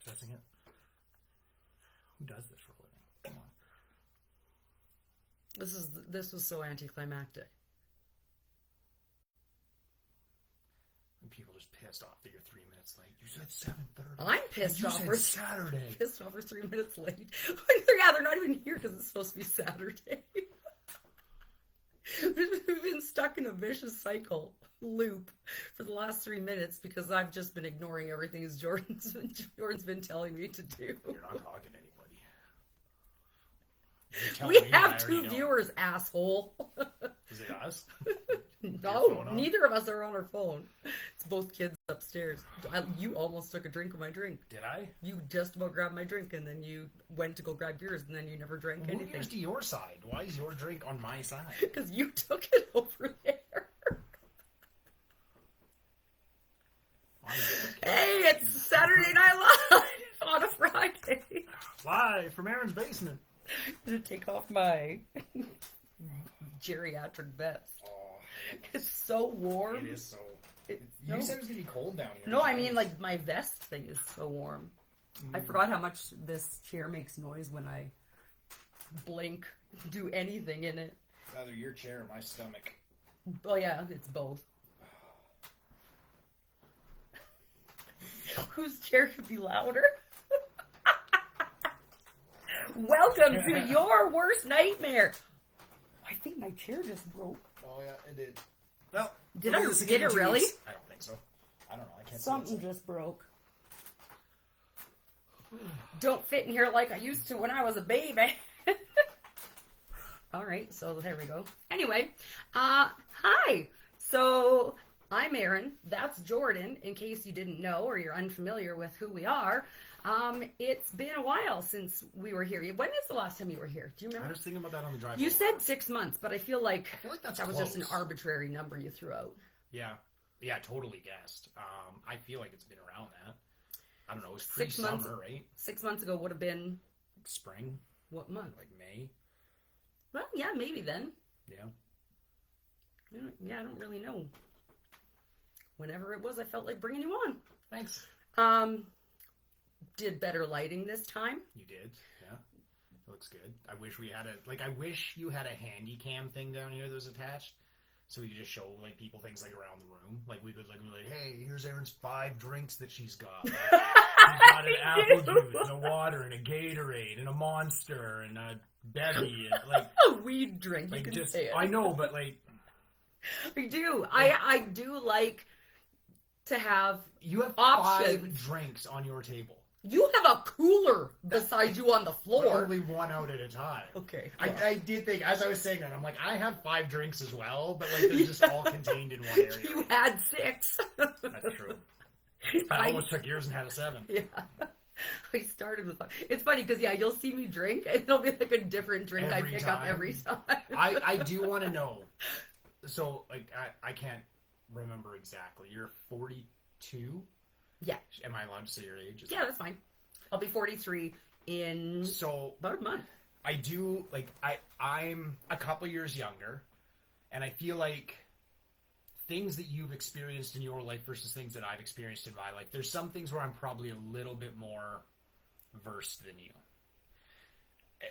accessing it. Who does this for a living? Come on. This was so anticlimactic. And people just pissed off that you're 3 minutes late. You said 7:30. I'm pissed off. You said Saturday. Pissed off. We're 3 minutes late. Yeah, they're not even here because it's supposed to be Saturday. We've been stuck in a vicious cycle loop for the last 3 minutes because I've just been ignoring everything as Jordan's been telling me to do. You're not talking to anybody. We have 2 viewers, asshole. Is it us? No, neither of us are on our phone. It's both kids upstairs. You almost took a drink of my drink. Did I? You just about grabbed my drink, and then you went to go grab yours, and then you never drank anything. Who goes to your side? Why is your drink on my side? Because you took it over there. Hey, it's Saturday Night Live on a Friday. Live from Erin's basement. I'm going to take off my geriatric vest. Oh, it's so warm. It is so... You said it was going to be cold down here. No, I mean, like, my vest thing is so warm. I forgot how much this chair makes noise when I blink, do anything in it. It's either your chair or my stomach. Oh, yeah, it's both. Whose chair could be louder? Welcome to your worst nightmare. I think my chair just broke. Oh, yeah, it did. Well, did it really? I don't think so. I don't know. I can't. Something just broke. Don't fit in here like I used to when I was a baby. All right, so there we go. Anyway, hi. So I'm Erin. That's Jordan. In case you didn't know or you're unfamiliar with who we are, it's been a while since we were here. When is the last time you were here? Do you remember? I was thinking about that on the drive. You said 6 months, but I feel like that's that was close. just an arbitrary number you threw out. Yeah, totally guessed. I feel like it's been around that. I don't know. It was pre-summer, right? 6 months ago would have been spring. What month? Like May. Well, yeah, maybe then. Yeah. Yeah, I don't really know. Whenever it was, I felt like bringing you on. Thanks. Did better lighting this time. You did, yeah. It looks good. I wish we had I wish you had a handy cam thing down here that was attached, so we could just show like people things like around the room. Like we could like be like, hey, here's Erin's 5 drinks that she's got. Like, she's got an apple juice and a water and a Gatorade and a Monster and a Bevy and like a weed drink. Like you can just say it. I know, but like I do. I do like to have you have options. 5 drinks on your table. You have a cooler beside you on the floor. Only one out at a time. Okay. I did think, as I was saying that, I'm like, I have 5 drinks as well, but like they're just all contained in one area. You had 6. That's true. I almost took yours and had a 7. Yeah. I started with 5. It's funny because, yeah, you'll see me drink and it'll be like a different drink I pick up every time. I do want to know. So, like, I can't remember exactly. You're 42? Yeah. Am I allowed to say your age? Yeah, that's fine. I'll be 43 in about a month. I do, like, I'm a couple years younger, and I feel like things that you've experienced in your life versus things that I've experienced in my life, there's some things where I'm probably a little bit more versed than you.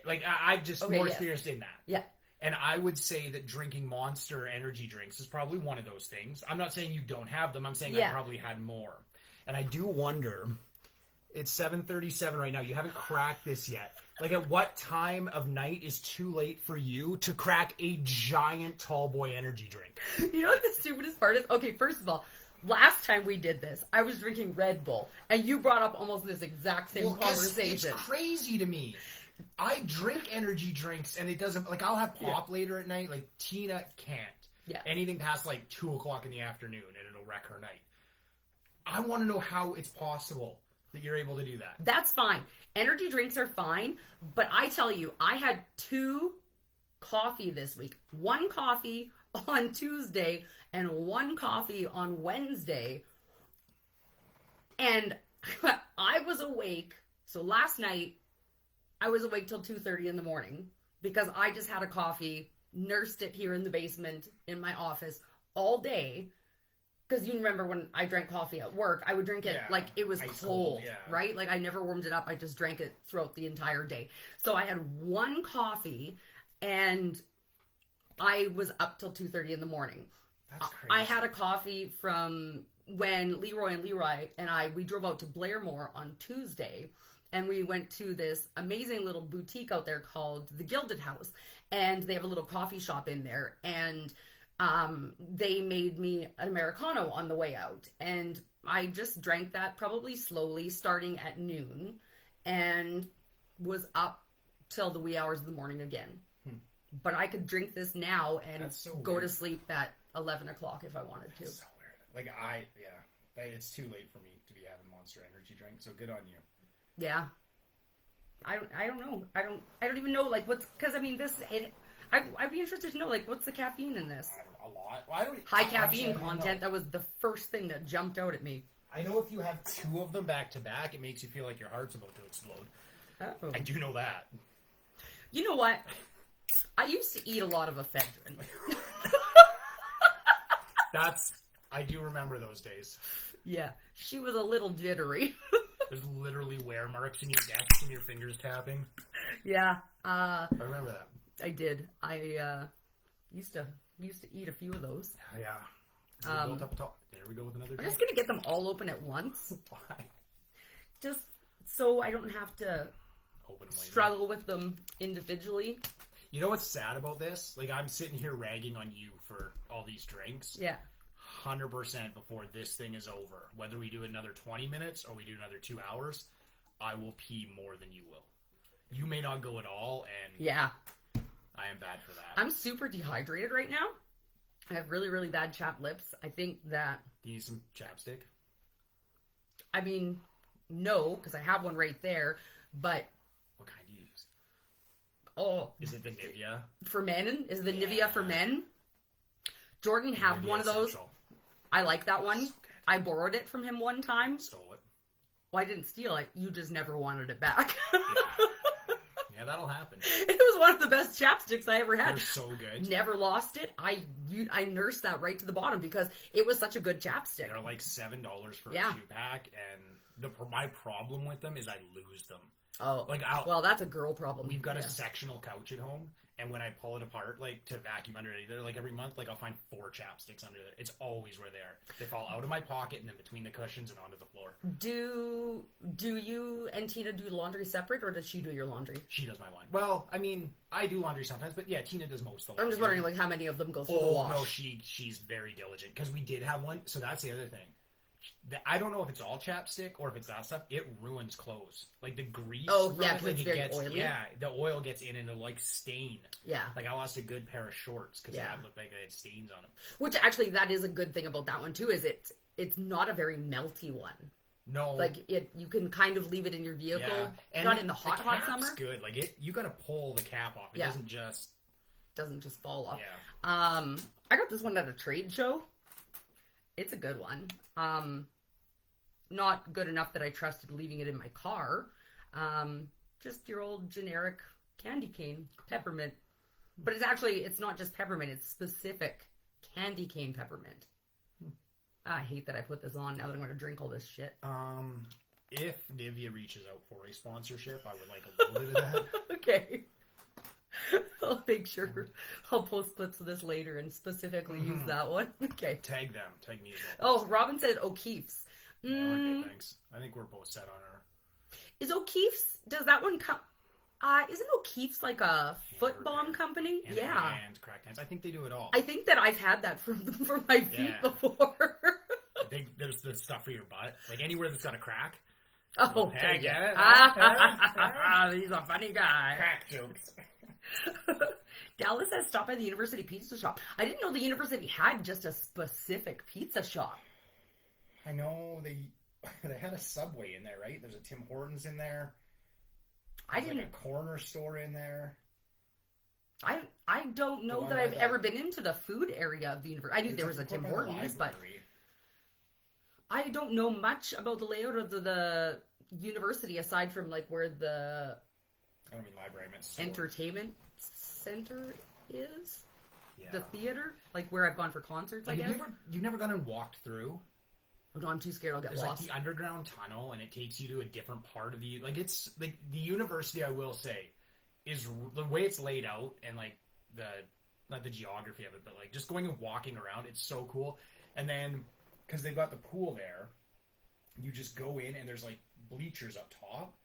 Like, I've just more experienced in that. Yeah. And I would say that drinking Monster energy drinks is probably one of those things. I'm not saying you don't have them. I'm saying I probably had more. And I do wonder, it's 7:37 right now. You haven't cracked this yet. Like, at what time of night is too late for you to crack a giant tall boy energy drink? You know what the stupidest part is? Okay, first of all, last time we did this, I was drinking Red Bull, and you brought up almost this exact same conversation. It's crazy to me. I drink energy drinks, and it doesn't, like, I'll have pop later at night. Like, Tina can't. Yeah. Anything past, like, 2 o'clock in the afternoon, and it'll wreck her night. I want to know how it's possible that you're able to do that. That's fine. Energy drinks are fine, but I tell you, I had 2 coffee this week. 1 coffee on Tuesday and 1 coffee on Wednesday. And I was awake. So last night, I was awake till 2:30 in the morning because I just had a coffee, nursed it here in the basement in my office all day. because you remember when I drank coffee at work, I would drink it Yeah. like it was Ice cold, cold, yeah. right? Like I never warmed it up. I just drank it throughout the entire day. So I had one coffee, and I was up till 2:30 in the morning. That's crazy. I had a coffee from when Leroy and we drove out to Blairmore on Tuesday, and we went to this amazing little boutique out there called the Gilded House, and they have a little coffee shop in there, and they made me an Americano on the way out, and I just drank that probably slowly starting at noon and was up till the wee hours of the morning again. But I could drink this now and So go weird. to sleep at 11 o'clock if I wanted to. That's so weird. Like it's too late for me to be having Monster Energy drink. So good on you. Yeah. I don't know. I don't even know like what's, because I mean I'd be interested to know like what's the caffeine in this. A lot. Well, I don't. High honestly, caffeine I don't content. know. That was the first thing that jumped out at me. I know if you have two of them back to back, it makes you feel like your heart's about to explode. Oh. I do know that. You know what? I used to eat a lot of ephedrine. I do remember those days. Yeah, she was a little jittery. There's literally wear marks in your neck from your fingers tapping. Yeah, I remember that. I did. I used to eat a few of those. Yeah. Built up top. There we go with another I'm drink. just gonna get them all open at once, Why? just so I don't have to Open later. struggle with them individually. You know what's sad about this? Like, I'm sitting here ragging on you for all these drinks. Yeah. 100% before this thing is over. Whether we do another 20 minutes or we do another 2 hours, I will pee more than you will. You may not go at all, and Yeah. I am bad for that. I'm super dehydrated right now. I have really, really bad chapped lips. I think that, Do you need some chapstick? I mean, no, because I have one right there, but, What kind do you use? oh, Is it the Nivea? for men? Is the Yeah. Nivea for men? Jordan had Nivea one of those. Essential. I like that one. So good. I borrowed it from him one time. Stole it. Well, I didn't steal it. You just never wanted it back. Yeah, that'll happen. It was one of the best chapsticks I ever had. They're so good. Never lost it. I nursed that right to the bottom because it was such a good chapstick. They're like $7 for Yeah. a 2-pack, and my problem with them is I lose them. Oh, Like, well, that's a girl problem. we've got Yeah. a sectional couch at home, and when I pull it apart, like, to vacuum underneath there, like, every month, like, I'll find 4 chapsticks under there. It's always where they are. They fall out of my pocket and then between the cushions and onto the floor. Do you and Tina do laundry separate, or does she do your laundry? She does my laundry. Well, I mean, I do laundry sometimes, but yeah, Tina does most of the laundry. I'm just wondering, like, how many of them go through the Oh, wash? no, she's very diligent, because we did have one, so that's the other thing. I don't know if it's all chapstick or if it's that stuff. It ruins clothes. Like, the grease. Oh, from yeah, it, 'cause like, it's it very gets, oily. Yeah, the oil gets in and it'll, like, stain. Yeah. Like, I lost a good pair of shorts because Yeah. that looked like they had stains on them. Which actually, that is a good thing about that one too. Is it's not a very melty one. No. Like you can kind of leave it in your vehicle. Yeah. And Not in the hot cap's summer. good. Like, you gotta pull the cap off. It Yeah. doesn't just... Doesn't just fall off. Yeah. I got this one at a trade show. It's a good one. Not good enough that I trusted leaving it in my car. Just your old generic candy cane peppermint. But it's not just peppermint, it's specific candy cane peppermint. I hate that I put this on now that I'm going to drink all this shit. If Nivea reaches out for a sponsorship, I would like a little bit of that. Okay. I'll make sure I'll post clips of this later and specifically use that one. Okay. Tag them. Tag me as well. Oh, Robin said O'Keefe's. Yeah, we're good, thanks. I think we're both set on our... Is O'Keefe's, does that one come, isn't O'Keefe's like a foot balm company? And Yeah. hands, cracked hands. I think they do it all. I think that I've had that for my feet Yeah. before. There's the stuff for your butt. Like, anywhere that's got a crack. Oh, Hey, okay. get it? He's a funny guy. Crack jokes. Dallas says stop by the University Pizza Shop. I didn't know the university had just a specific pizza shop. I know they had a Subway in there, right? There's a Tim Hortons in there. I There's didn't. like a corner store in there. I don't The know one that by I've the- ever been into the food area of the university. I knew It's there was a like Tim by the Hortons, but library. I don't know much about the layout of the university aside from like where the I don't mean library, I meant store. entertainment center is. Yeah. the theater, like where I've gone for concerts. Like, I guess. you've never gone and walked through? Oh, no, I'm too scared I'll get There's lost. like the underground tunnel, and it takes you to a different part of the. Like it's like the university. I will say, is the way it's laid out, and like the not the geography of it, but like just going and walking around. It's so cool. And then because they've got the pool there, you just go in, and there's like bleachers up top,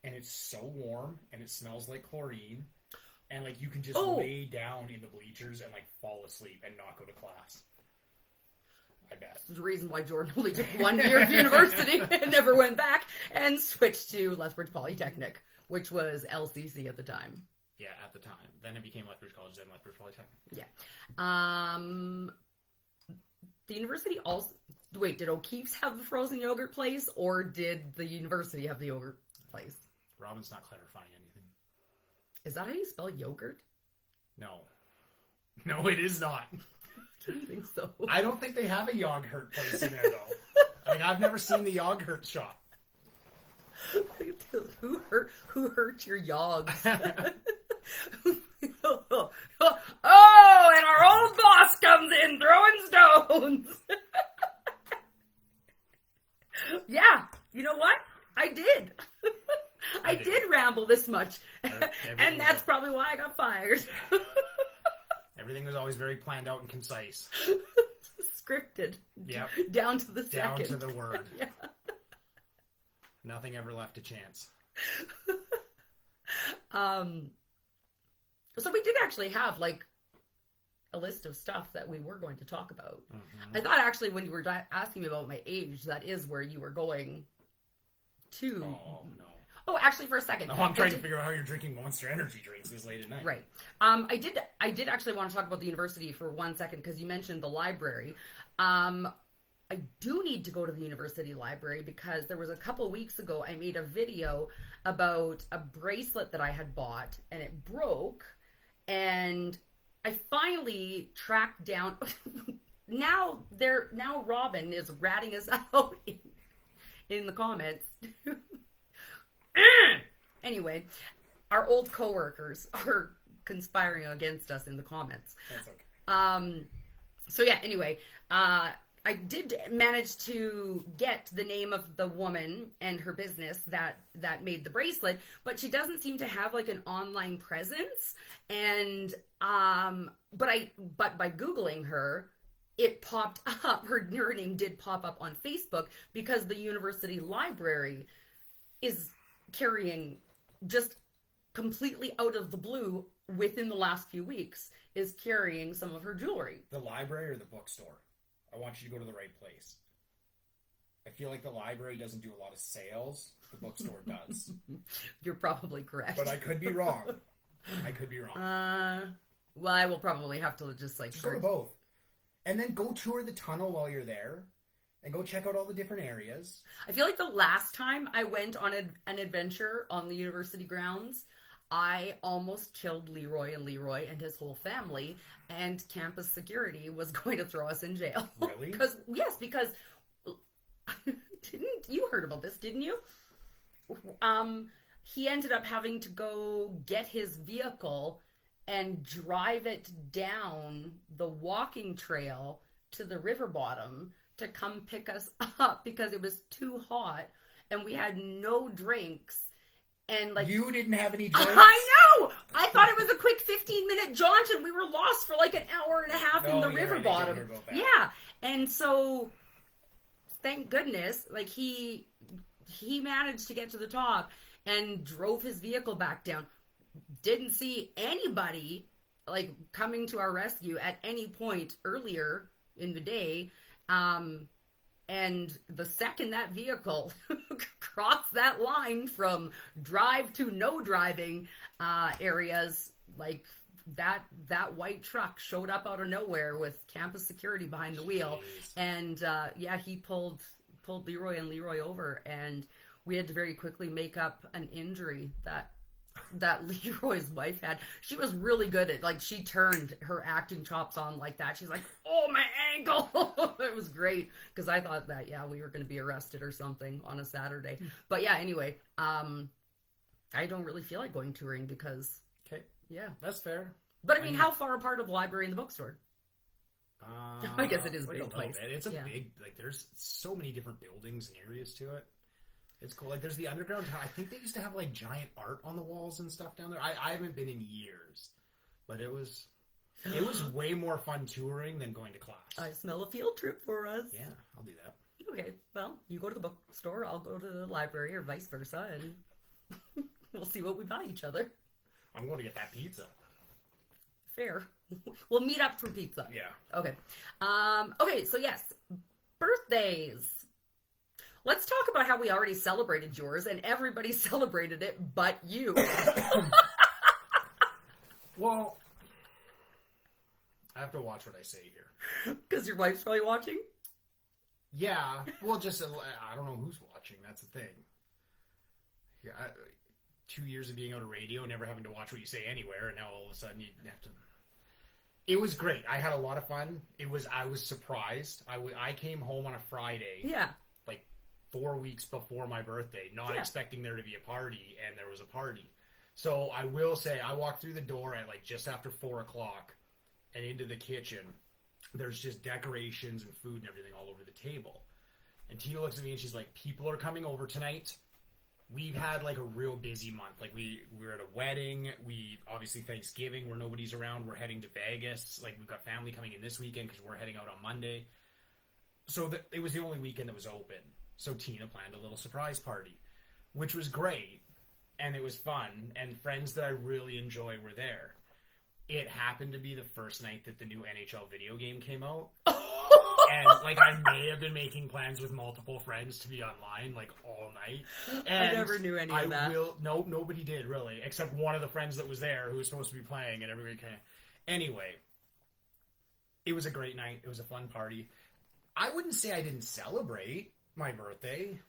and it's so warm, and it smells like chlorine, and like you can just lay down in the bleachers and like fall asleep and not go to class. I bet. The reason why Jordan only took 1 year of university and never went back and switched to Lethbridge Polytechnic, which was LCC at the time. Yeah, at the time. Then it became Lethbridge College, then Lethbridge Polytechnic. Yeah. The university also... Wait, did O'Keefe's have the frozen yogurt place, or did the university have the yogurt place? Robin's not clarifying anything. Is that how you spell yogurt? No. No, it is not. I don't think so. I don't think they have a yogurt place in there, though. Like, I've never seen the yogurt shop. Who hurt your yogs? Oh, and our old boss comes in throwing stones. Yeah, you know what? I did. I did ramble this much. And that's probably why I got fired. Everything was always very planned out and concise. Scripted. Yep. Down to the Down second. to the word. Yeah. Nothing ever left to chance. So we did actually have like a list of stuff that we were going to talk about. Mm-hmm. I thought actually when you were asking me about my age, that is where you were going to. Oh, no. Oh, actually, for a second. No, I'm trying to figure out how you're drinking Monster Energy drinks this late at night. Right. I did actually want to talk about the university for 1 second because you mentioned the library. I do need to go to the university library because there was a couple weeks ago I made a video about a bracelet that I had bought and it broke, and I finally tracked down. Now Robin is ratting us out in the comments. Anyway, our old coworkers are conspiring against us in the comments. That's okay. So yeah, anyway, I did manage to get the name of the woman and her business that made the bracelet, but she doesn't seem to have like an online presence. And but by Googling her, it popped up. Her name did pop up on Facebook because the university library is carrying, just completely out of the blue within the last few weeks, is carrying some of her jewelry. The library or the bookstore? I want you to go to the right place. I feel like the library doesn't do a lot of sales. The bookstore does. You're probably correct. But I could be wrong. Well, I will probably have to just go to both. And then go tour the tunnel while you're there. And go check out all the different areas. I feel like the last time I went on an adventure on the university grounds, I almost killed Leroy and his whole family, and campus security was going to throw us in jail. Really? Because didn't you heard about this, didn't you? He ended up having to go get his vehicle and drive it down the walking trail to the river bottom to come pick us up because it was too hot and we had no drinks. And like, you didn't have any drinks? I know! I thought it was a quick 15-minute jaunt and we were lost for like an hour and a half in the river bottom. Yeah. And so thank goodness, like he managed to get to the top and drove his vehicle back down. Didn't see anybody like coming to our rescue at any point earlier in the day. And the second that vehicle crossed that line from drive to no driving areas, like that white truck showed up out of nowhere with campus security behind the wheel. And he pulled Leroy and Leroy over, and we had to very quickly make up an injury that Leroy's wife had. She was really good at, like, she turned her acting chops on like that. She's like, oh, my ankle. It was great because I thought that, we were going to be arrested or something on a Saturday. But yeah, anyway, I don't really feel like going touring because, okay, yeah, that's fair. But I mean, how far apart of the library and the bookstore? I guess it is a like big place. It's a big, like, there's so many different buildings and areas to it. It's cool. Like, there's the underground. I think they used to have, like, giant art on the walls and stuff down there. I haven't been in years, but it was way more fun touring than going to class. I smell a field trip for us. Yeah, I'll do that. Okay, well, you go to the bookstore, I'll go to the library, or vice versa, and we'll see what we buy each other. I'm going to get that pizza. Fair. We'll meet up for pizza. Yeah. Okay. Okay, so yes, birthdays. Let's talk about how we already celebrated yours, and everybody celebrated it but you. Well, I have to watch what I say here. Because your wife's probably watching? Yeah. Well, just, I don't know who's watching. That's the thing. Yeah. 2 years of being on a radio, never having to watch what you say anywhere, and now all of a sudden you have to... It was great. I had a lot of fun. I was surprised. I came home on a Friday. Yeah. Like 4 weeks before my birthday, not expecting there to be a party, and there was a party. So I will say, I walked through the door at like just after 4 o'clock and into the kitchen. There's just decorations and food and everything all over the table. And Tina looks at me and she's like, people are coming over tonight. We've had like a real busy month. Like we're at a wedding. Obviously Thanksgiving where nobody's around. We're heading to Vegas. Like we've got family coming in this weekend because we're heading out on Monday. So it was the only weekend that was open. So Tina planned a little surprise party, which was great. And it was fun. And friends that I really enjoy were there. It happened to be the first night that the new NHL video game came out. And, like, I may have been making plans with multiple friends to be online, like, all night. And I never knew any of that. No, nobody did, really, except one of the friends that was there who was supposed to be playing, and everybody kind of... Anyway, it was a great night. It was a fun party. I wouldn't say I didn't celebrate my birthday.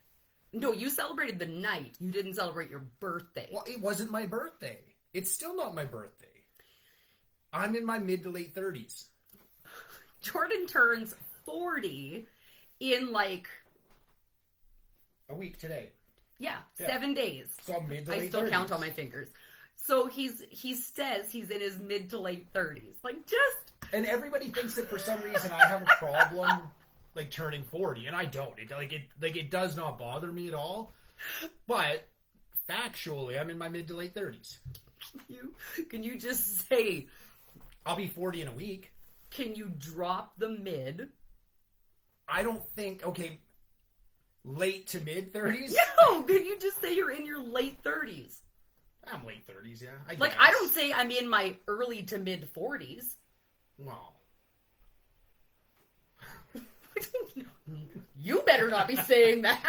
No, you celebrated the night. You didn't celebrate your birthday. Well, it wasn't my birthday. It's still not my birthday. I'm in my mid to late 30s. Jordan turns 40 in like a week today. Yeah. 7 days. So I'm mid to late 30s. I still count on my fingers. So he says he's in his mid to late 30s. Like just... And everybody thinks that for some reason I have a problem like turning 40, and I don't. It does not bother me at all. But factually, I'm in my mid to late 30s. Can you just say I'll be 40 in a week? Can you drop the mid? I don't think, okay, late to mid 30s? No, can you just say you're in your late 30s? I'm late 30s, yeah. I don't say I'm in my early to mid 40s. Well. You better not be saying that.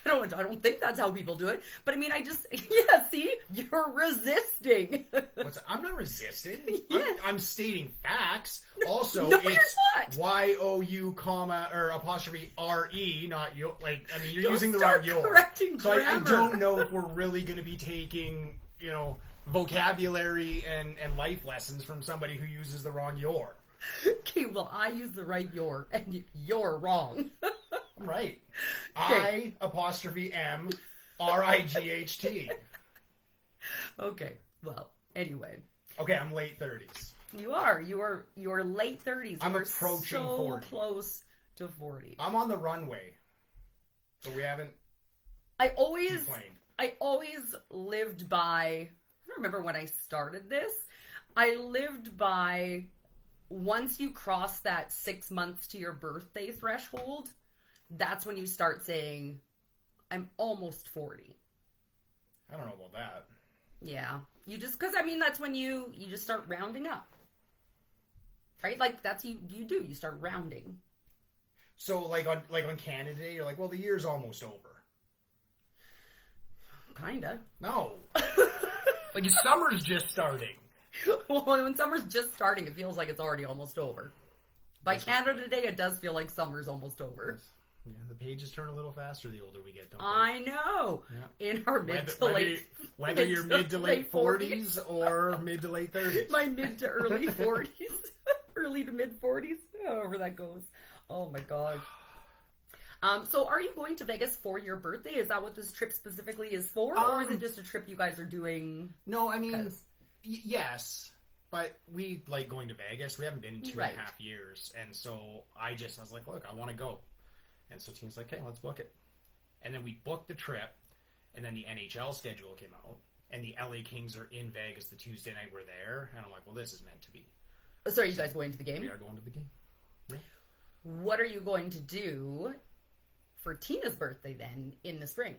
I don't think that's how people do it. But I mean, see? You're resisting. I'm not resisting. Yeah. I'm stating facts. Also, no, it's you're not. YOU comma or apostrophe RE, not you. Like, I mean, you're Don't using the wrong your. Correcting so I grammar. don't know if we're really going to be taking, vocabulary and life lessons from somebody who uses the wrong your. Okay, well, I use the right your, and you're wrong. Right. Okay. I''M RIGHT. Okay. Well, anyway. Okay, I'm late 30s. You're late 30s. I'm approaching 40. Close to 40. I'm on the runway. So we haven't I always lived by, I don't remember when I started this. I lived by, once you cross that 6 months to your birthday threshold, that's when you start saying, I'm almost 40. I don't know about that. Yeah. Because that's when you just start rounding up. Right? Like, that's you do. You start rounding. So, like on Canada Day, you're like, well, the year's almost over. Kinda. No. Like, summer's just starting. Well, when summer's just starting, it feels like it's already almost over. By Canada Day, it does feel like summer's almost over. Yeah, the pages turn a little faster the older we get, don't they? I know. Yeah. In our mid to late... Whether you're mid to late 40s or mid to late 30s. My mid to early 40s. Early to mid 40s. However that goes. Oh my god. So are you going to Vegas for your birthday? Is that what this trip specifically is for? Or is it just a trip you guys are doing? No, I mean, yes. But we like going to Vegas. We haven't been in 2.5 Right. years. And so I was like, look, I want to go. And so Tina's like, hey, let's book it. And then we booked the trip. And then the NHL schedule came out. And the LA Kings are in Vegas the Tuesday night we're there. And I'm like, well, this is meant to be. So are you guys going to the game? We are going to the game. Yeah. What are you going to do for Tina's birthday then in the spring?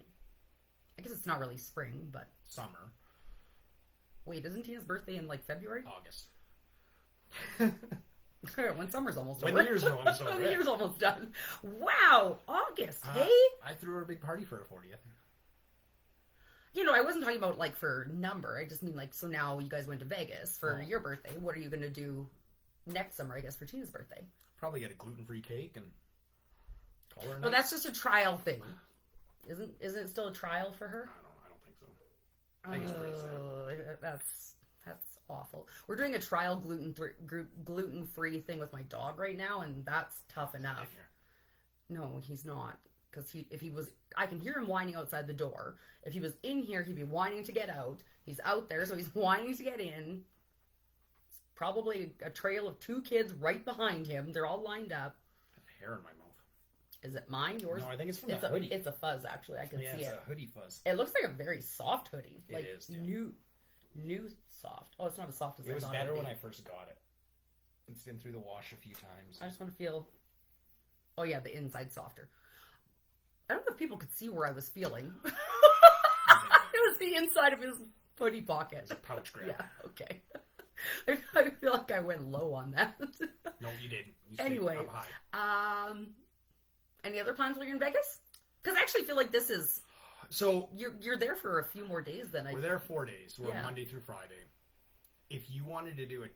I guess it's not really spring, but... Summer. Wait, isn't Tina's birthday in like February? August. When summer's almost When over. the year's almost over. The year's almost done. Wow, August, hey? I threw her a big party for her 40th. You know, I wasn't talking about like for number. I just mean like, so now you guys went to Vegas for your birthday. What are you going to do next summer, I guess, for Tina's birthday? Probably get a gluten-free cake and call her. Well, that's just a trial thing. Isn't it still a trial for her? I don't think so. I think it's pretty sad. That's awful. We're doing a trial gluten-free thing with my dog right now, and that's tough enough. No, he's not. Because if he was, I can hear him whining outside the door. If he was in here, he'd be whining to get out. He's out there, so he's whining to get in. It's probably a trail of 2 kids right behind him. They're all lined up. I have hair in my mouth. Is it mine? Yours? No, I think it's from the hoodie. It's a fuzz, actually. I can see it's it. a hoodie fuzz. It looks like a very soft hoodie. It Like is, yeah. new soft. Oh, it's not as soft as It was I thought better would when be. I first got it. It's been through the wash a few times. I just want to feel. Oh yeah, the inside softer. I don't know if people could see where I was feeling. It was the inside of his hoodie pocket. It's a pouch grab. Yeah. Okay. I feel like I went low on that. No, you didn't. You stayed Anyway, up high. Any other plans while you're in Vegas? Because I actually feel like this is So you're there for a few more days than we're there 4 days. We're Yeah. Monday through Friday. If you wanted to do a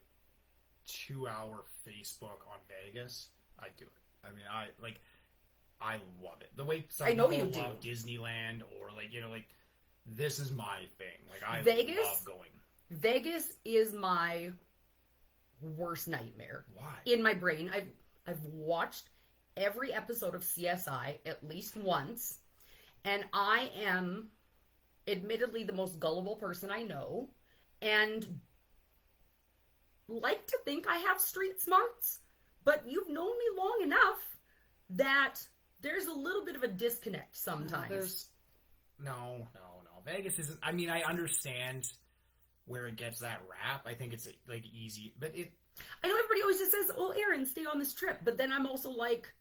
2-hour Facebook on Vegas, I'd do it. I mean, I love it. The way some I know people you do. love Disneyland or this is my thing. Like I Vegas? love going. Vegas is my worst nightmare. Why? In my brain, I've watched every episode of CSI at least once, and I am admittedly the most gullible person I know, and like to think I have street smarts, but you've known me long enough that there's a little bit of a disconnect sometimes. No. Vegas isn't. I mean, I understand where it gets that rap. I think it's like easy, but I know everybody always just says, "Oh, Erin, stay on this trip," but then I'm also like,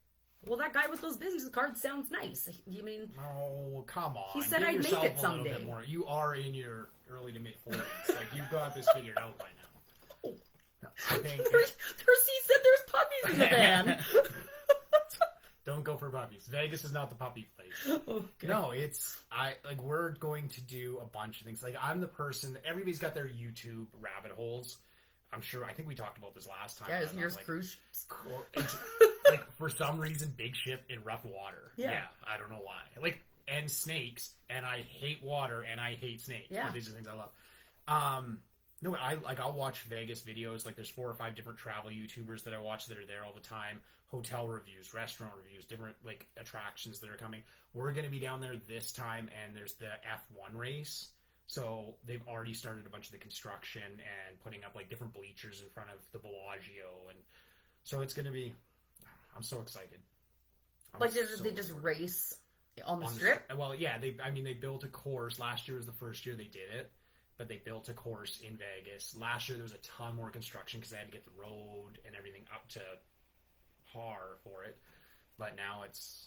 "Well, that guy with those business cards sounds nice." You mean? Oh, come on. He said Give I'd make yourself it a little someday. bit more. You are in your early to mid 40s. Like you've got this figured out by now. I think. He said there's puppies in the van. Don't go for puppies. Vegas is not the puppy place. Okay. No, we're going to do a bunch of things. Like I'm the person. Everybody's got their YouTube rabbit holes. I think we talked about this last time. Yeah, is and yours I'm like, cruise? it's, like for some reason, big ship in rough water. Yeah. I don't know why. Like and snakes, and I hate water, and I hate snakes. Yeah. But these are things I love. No, I'll watch Vegas videos. Like there's 4 or 5 different travel YouTubers that I watch that are there all the time. Hotel reviews, restaurant reviews, different like attractions that are coming. We're going to be down there this time, and there's the F1 race. So they've already started a bunch of the construction and putting up like different bleachers in front of the Bellagio, and so it's going to be. I'm so excited. Like they just race on the strip? Well, yeah. They built a course. Last year was the first year they did it. But they built a course in Vegas. Last year there was a ton more construction because they had to get the road and everything up to par for it. But now it's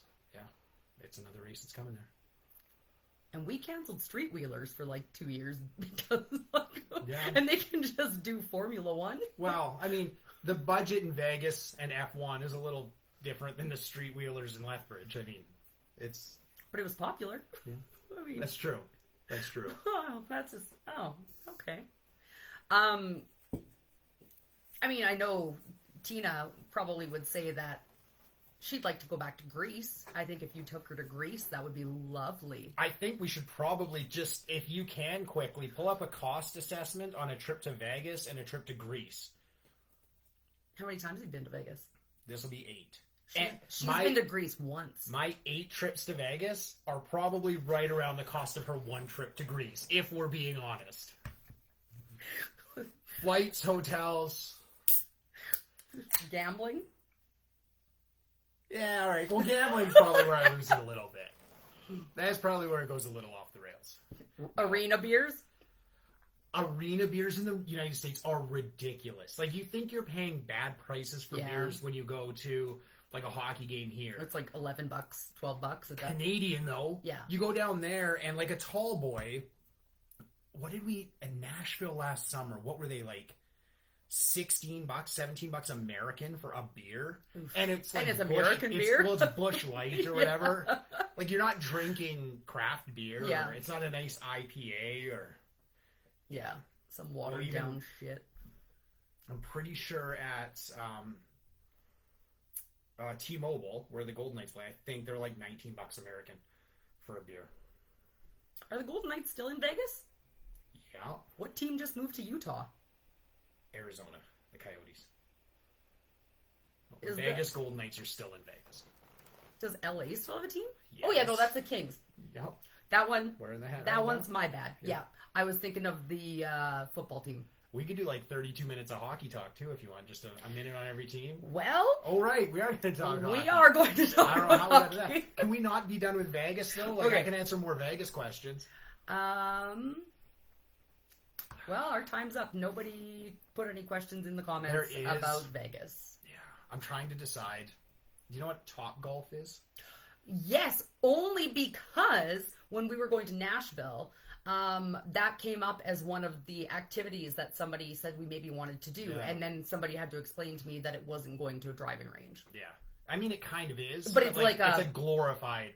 another race that's coming there. And we canceled Street Wheelers for like 2 years because, Yeah. and they can just do Formula One. Well, I mean, the budget in Vegas and F1 is a little different than the Street Wheelers in Lethbridge. I mean, But it was popular. Yeah. I mean, That's true. That's true. Oh, okay. I mean, I know Tina probably would say that she'd like to go back to Greece. I think if you took her to Greece, that would be lovely. I think we should probably just, if you can quickly, pull up a cost assessment on a trip to Vegas and a trip to Greece. How many times have you been to Vegas? This will be 8. She's been to Greece once. My 8 trips to Vegas are probably right around the cost of her 1 trip to Greece, if we're being honest. Flights, hotels. Gambling. Yeah, all right. Well, gambling's probably where I lose it a little bit. That's probably where it goes a little off the rails. Arena beers. Arena beers in the United States are ridiculous. Like, you think you're paying bad prices for beers when you go to, like, a hockey game here. It's like $11, $12. Canadian, though. Yeah. You go down there, and, like, a tall boy... What did we... In Nashville last summer, what were they, like... $16, $17 American for a beer, and it's like American beer. Well, it's Busch Light or whatever. Like, you're not drinking craft beer. Yeah, or it's not a nice IPA or some watered down shit. I'm pretty sure at T-Mobile, where the Golden Knights play, I think they're like $19 American for a beer. Are the Golden Knights still in Vegas? Yeah. What team just moved to Utah? Arizona, the Coyotes. Vegas Golden Knights are still in Vegas. Does LA still have a team? Yes. Oh yeah, no, that's the Kings. Yep. That one. Where in the heck? That one's my bad. Yeah, I was thinking of the football team. We could do like 32 minutes of hockey talk too if you want, just a minute on every team. Well. Oh right, we are going to talk. We are going to talk. I don't know how about we got to that. Can we not be done with Vegas still? Like, I can answer more Vegas questions. Well, our time's up. Nobody put any questions in the comments about Vegas. Yeah, I'm trying to decide. Do you know what Top Golf is? Yes, only because when we were going to Nashville, that came up as one of the activities that somebody said we maybe wanted to do, and then somebody had to explain to me that it wasn't going to a driving range. Yeah, I mean it kind of is, but it's like it's a glorified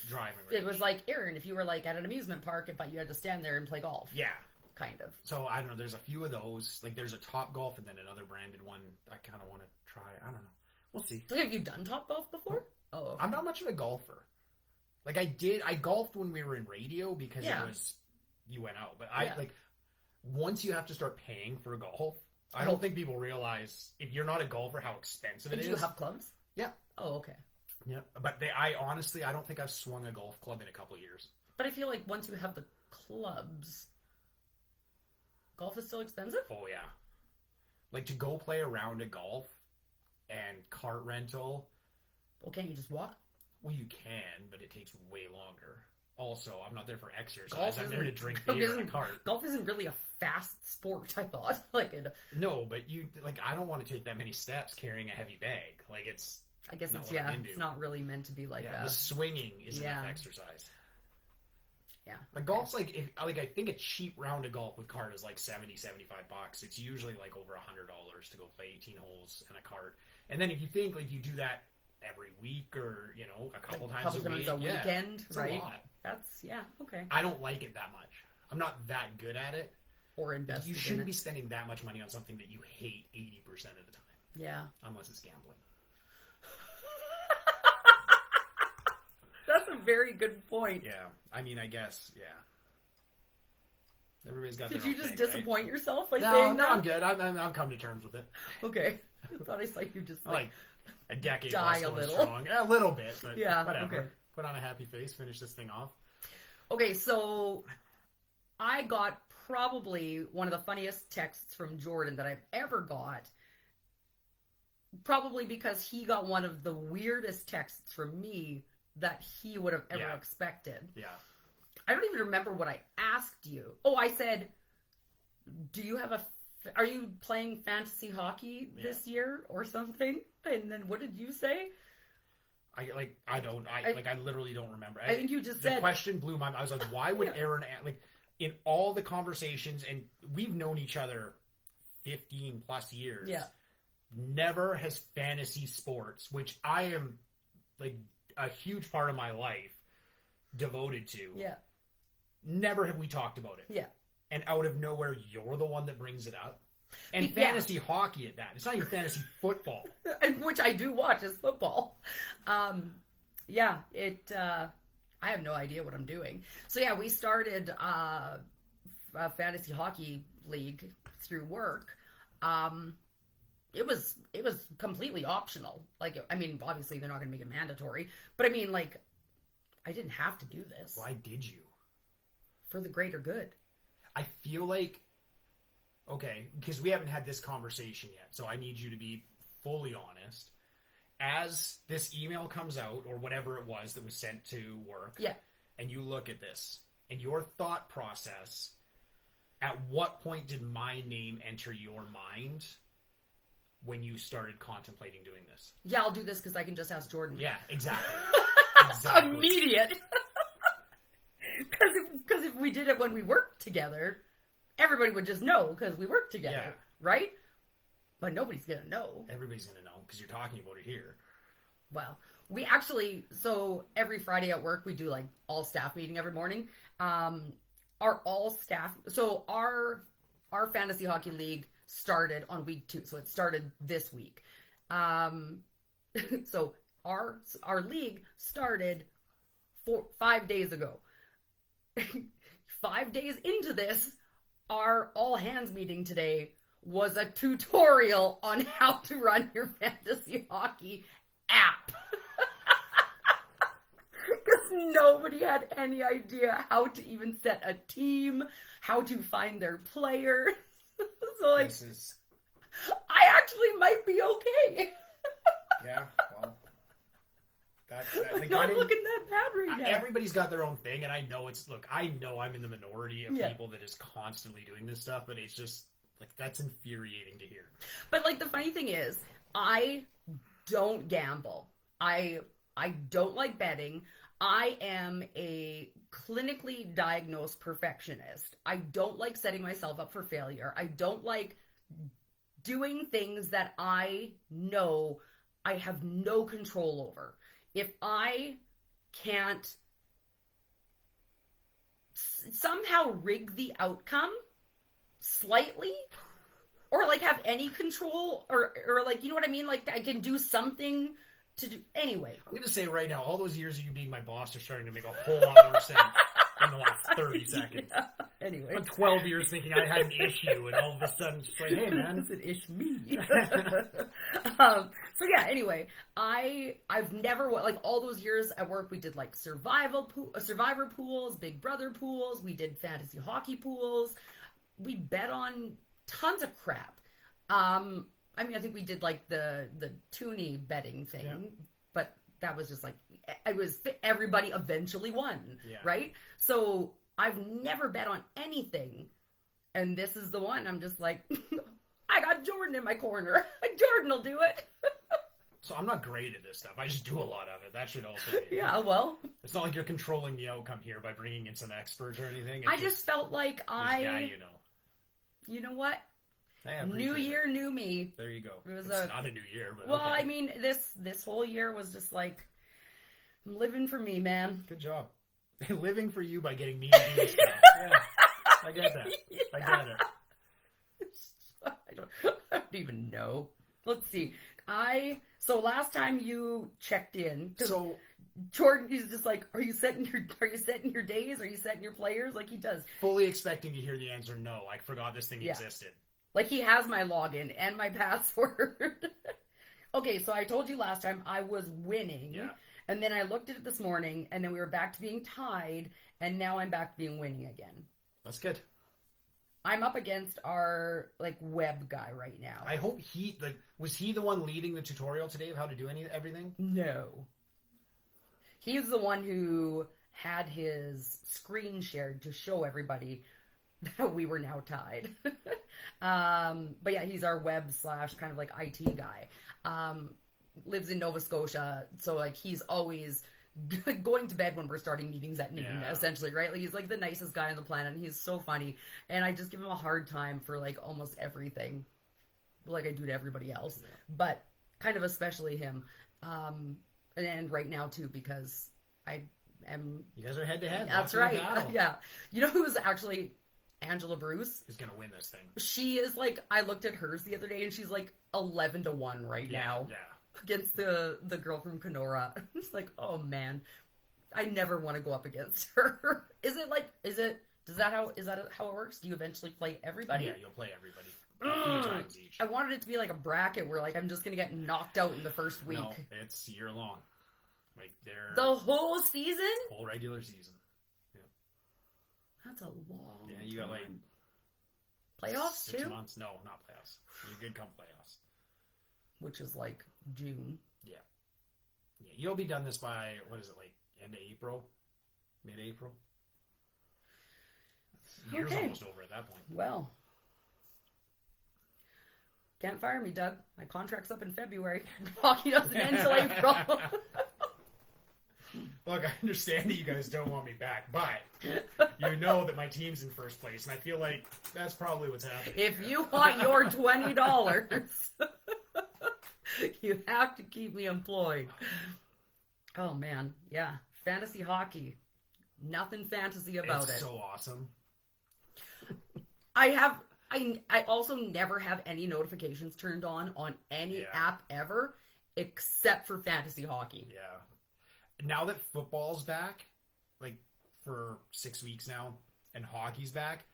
driving range. It was like Erin, if you were like at an amusement park, but you had to stand there and play golf. Yeah. Kind of. So, I don't know, there's a few of those. Like, there's a Top Golf and then another branded one I kind of want to try. I don't know. We'll see. So have you done Top Golf before? Oh. Okay. I'm not much of a golfer. Like, I golfed when we were in radio because it was, you went out. But once you have to start paying for golf, I don't think people realize, if you're not a golfer, how expensive it is. Do you have clubs? Yeah. Oh, okay. Yeah. But I honestly don't think I've swung a golf club in a couple years. But I feel like once you have the clubs... Golf is still expensive? Oh, yeah. Like, to go play a round of golf and cart rental... Well, can't you just walk? Well, you can, but it takes way longer. Also, I'm not there for exercise. I'm there to drink beer in a cart. Golf isn't really a fast sport, I thought. No, but I don't want to take that many steps carrying a heavy bag. Like, it's... I guess it's not really meant to be like that. The swinging isn't enough exercise. Yeah. Like, golf's I think a cheap round of golf with cart is like $70, $75. It's usually like over $100 to go play 18 holes in a cart. And then if you think like you do that every week or, a couple times a week. A weekend, it's right? a lot. That's, okay. I don't like it that much. I'm not that good at it. Or invested You shouldn't be spending that much money on something that you hate 80% of the time. Yeah. Unless it's gambling. That's a very good point. Yeah. I mean, I guess, yeah. Everybody's got Did their you own just thing, disappoint right? yourself by saying that? No, I'm good. I've come to terms with it. Okay. I thought I saw you just like a decade die plus a going little. strong. A little bit, but whatever. Okay. Put on a happy face, finish this thing off. Okay, so I got probably one of the funniest texts from Jordan that I've ever got. Probably because he got one of the weirdest texts from me that he would have ever expected. Yeah. I don't even remember what I asked you. Oh, I said, are you playing fantasy hockey this year or something? And then what did you say? I literally don't remember. I think you just said... The question blew my mind. I was like, why would Erin... Like, in all the conversations, and we've known each other 15 plus years. Yeah. Never has fantasy sports, which I am, like, a huge part of my life devoted to. Yeah. Never have we talked about it. Yeah. And out of nowhere, you're the one that brings it up. And fantasy hockey at that. It's not your fantasy football. Which I do watch as football. I have no idea what I'm doing. So we started a fantasy hockey league through work. It was completely optional. Like, I mean, obviously they're not going to make it mandatory, but I mean, like, I didn't have to do this. Why did you? For the greater good. I feel like, okay, because we haven't had this conversation yet, so I need you to be fully honest. As this email comes out, or whatever it was that was sent to work, Yeah. and you look at this, and your thought process, at what point did my name enter your mind when you started contemplating doing this? Yeah, I'll do this because I can just ask Jordan. Yeah, exactly. Immediate. Because if we did it when we worked together, everybody would just know because we worked together, right? But nobody's going to know. Everybody's going to know because you're talking about it here. Well, we actually, so every Friday at work, we do like all staff meeting every morning. Our all staff, so our fantasy hockey league started on week 2. So it started this week. So our league started 5 days ago. 5 days into this, our all hands meeting today was a tutorial on how to run your fantasy hockey app. Because nobody had any idea how to even set a team, how to find their players. So like, I actually might be okay. Yeah, well, I'm not looking that bad right now. Everybody's got their own thing, and I know I'm in the minority of people that is constantly doing this stuff, but it's just like, that's infuriating to hear. But like, the funny thing is, I don't gamble. I don't like betting. I am a clinically diagnosed perfectionist. I don't like setting myself up for failure. I don't like doing things that I know I have no control over. If I can't somehow rig the outcome slightly, or like have any control, or like, you know what I mean? Like, I can do something to do. Anyway. I'm going to say right now, all those years of you being my boss are starting to make a whole lot more sense in the last 30 seconds. Yeah. Anyway. I'm 12 years thinking I had an issue, and all of a sudden it's like, hey man. It's an ish me. So yeah, anyway, I've never, like, all those years at work, we did like survivor pools, Big Brother pools, we did fantasy hockey pools, we bet on tons of crap. I mean, I think we did like the toonie betting thing, but that was just like, everybody eventually won, right? So I've never bet on anything, and this is the one. I'm just like, I got Jordan in my corner. Jordan will do it. So I'm not great at this stuff. I just do a lot of it. That should also be. Yeah, well. It's not like you're controlling the outcome here by bringing in some experts or anything. I just felt like yeah, you know. You know what? Yeah, new year, new me. There you go. It's not a new year, but well, okay. I mean, this whole year was just like, I'm living for me, man. Good job. Living for you by getting me to do stuff. Yeah, I get that. Yeah. I get it. I don't even know. Let's see. So last time you checked in, so Jordan, he's just like, are you setting your days? Are you setting your players? Like, he does. Fully expecting to hear the answer no. I forgot this thing existed. Like, he has my login and my password. Okay, so I told you last time I was winning. Yeah. And then I looked at it this morning, and then we were back to being tied, and now I'm back to being winning again. That's good. I'm up against our, like, web guy right now. I hope was he the one leading the tutorial today of how to do everything? No. He's the one who had his screen shared to show everybody that we were now tied. But yeah, he's our web / kind of like IT guy. Lives in Nova Scotia, so like he's always going to bed when we're starting meetings at noon, essentially, right? Like, he's like the nicest guy on the planet, and he's so funny, and I just give him a hard time for like almost everything, like I do to everybody else, but kind of especially him, and right now too, because I am. You guys are head to head. That's right. Yeah, you know who was actually Angela Bruce is gonna win this thing. She is like, I looked at hers the other day, and she's like 11-1 right now. Yeah. Against the girl from Kenora. It's like, oh man, I never want to go up against her. Is that how it works? Do you eventually play everybody? Yeah, you'll play everybody. A few times each. I wanted it to be like a bracket where like I'm just gonna get knocked out in the first week. No, it's year long. Like the whole season? Whole regular season. Yeah. That's a long Yeah, you got like Playoffs 6 too? months. No, not playoffs. You could come playoffs. Which is like June. Yeah, you'll be done this by, what is it, like end of April, mid-April. Year's Okay. almost over at that point. Well, can't fire me, Doug. My contract's up in February. Hockey doesn't end until April. Look, I understand that you guys don't want me back, but you know that my team's in first place, and I feel like that's probably what's happening. If you want your $20, you have to keep me employed. Oh man, yeah, fantasy hockey. Nothing fantasy about It's it. so awesome. I also never have any notifications turned on any app ever, except for fantasy hockey. Yeah. Now that football's back, like for 6 weeks now, and hockey's back,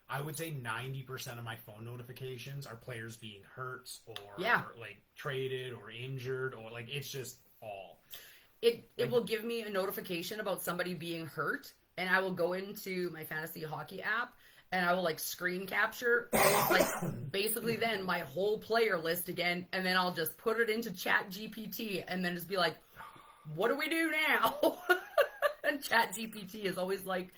I would say 90% of my phone notifications are players being hurt or like traded or injured, or like it's just all. It will give me a notification about somebody being hurt, and I will go into my fantasy hockey app and I will like screen capture like basically then my whole player list again, and then I'll just put it into Chat GPT and then just be like, what do we do now? And Chat GPT is always like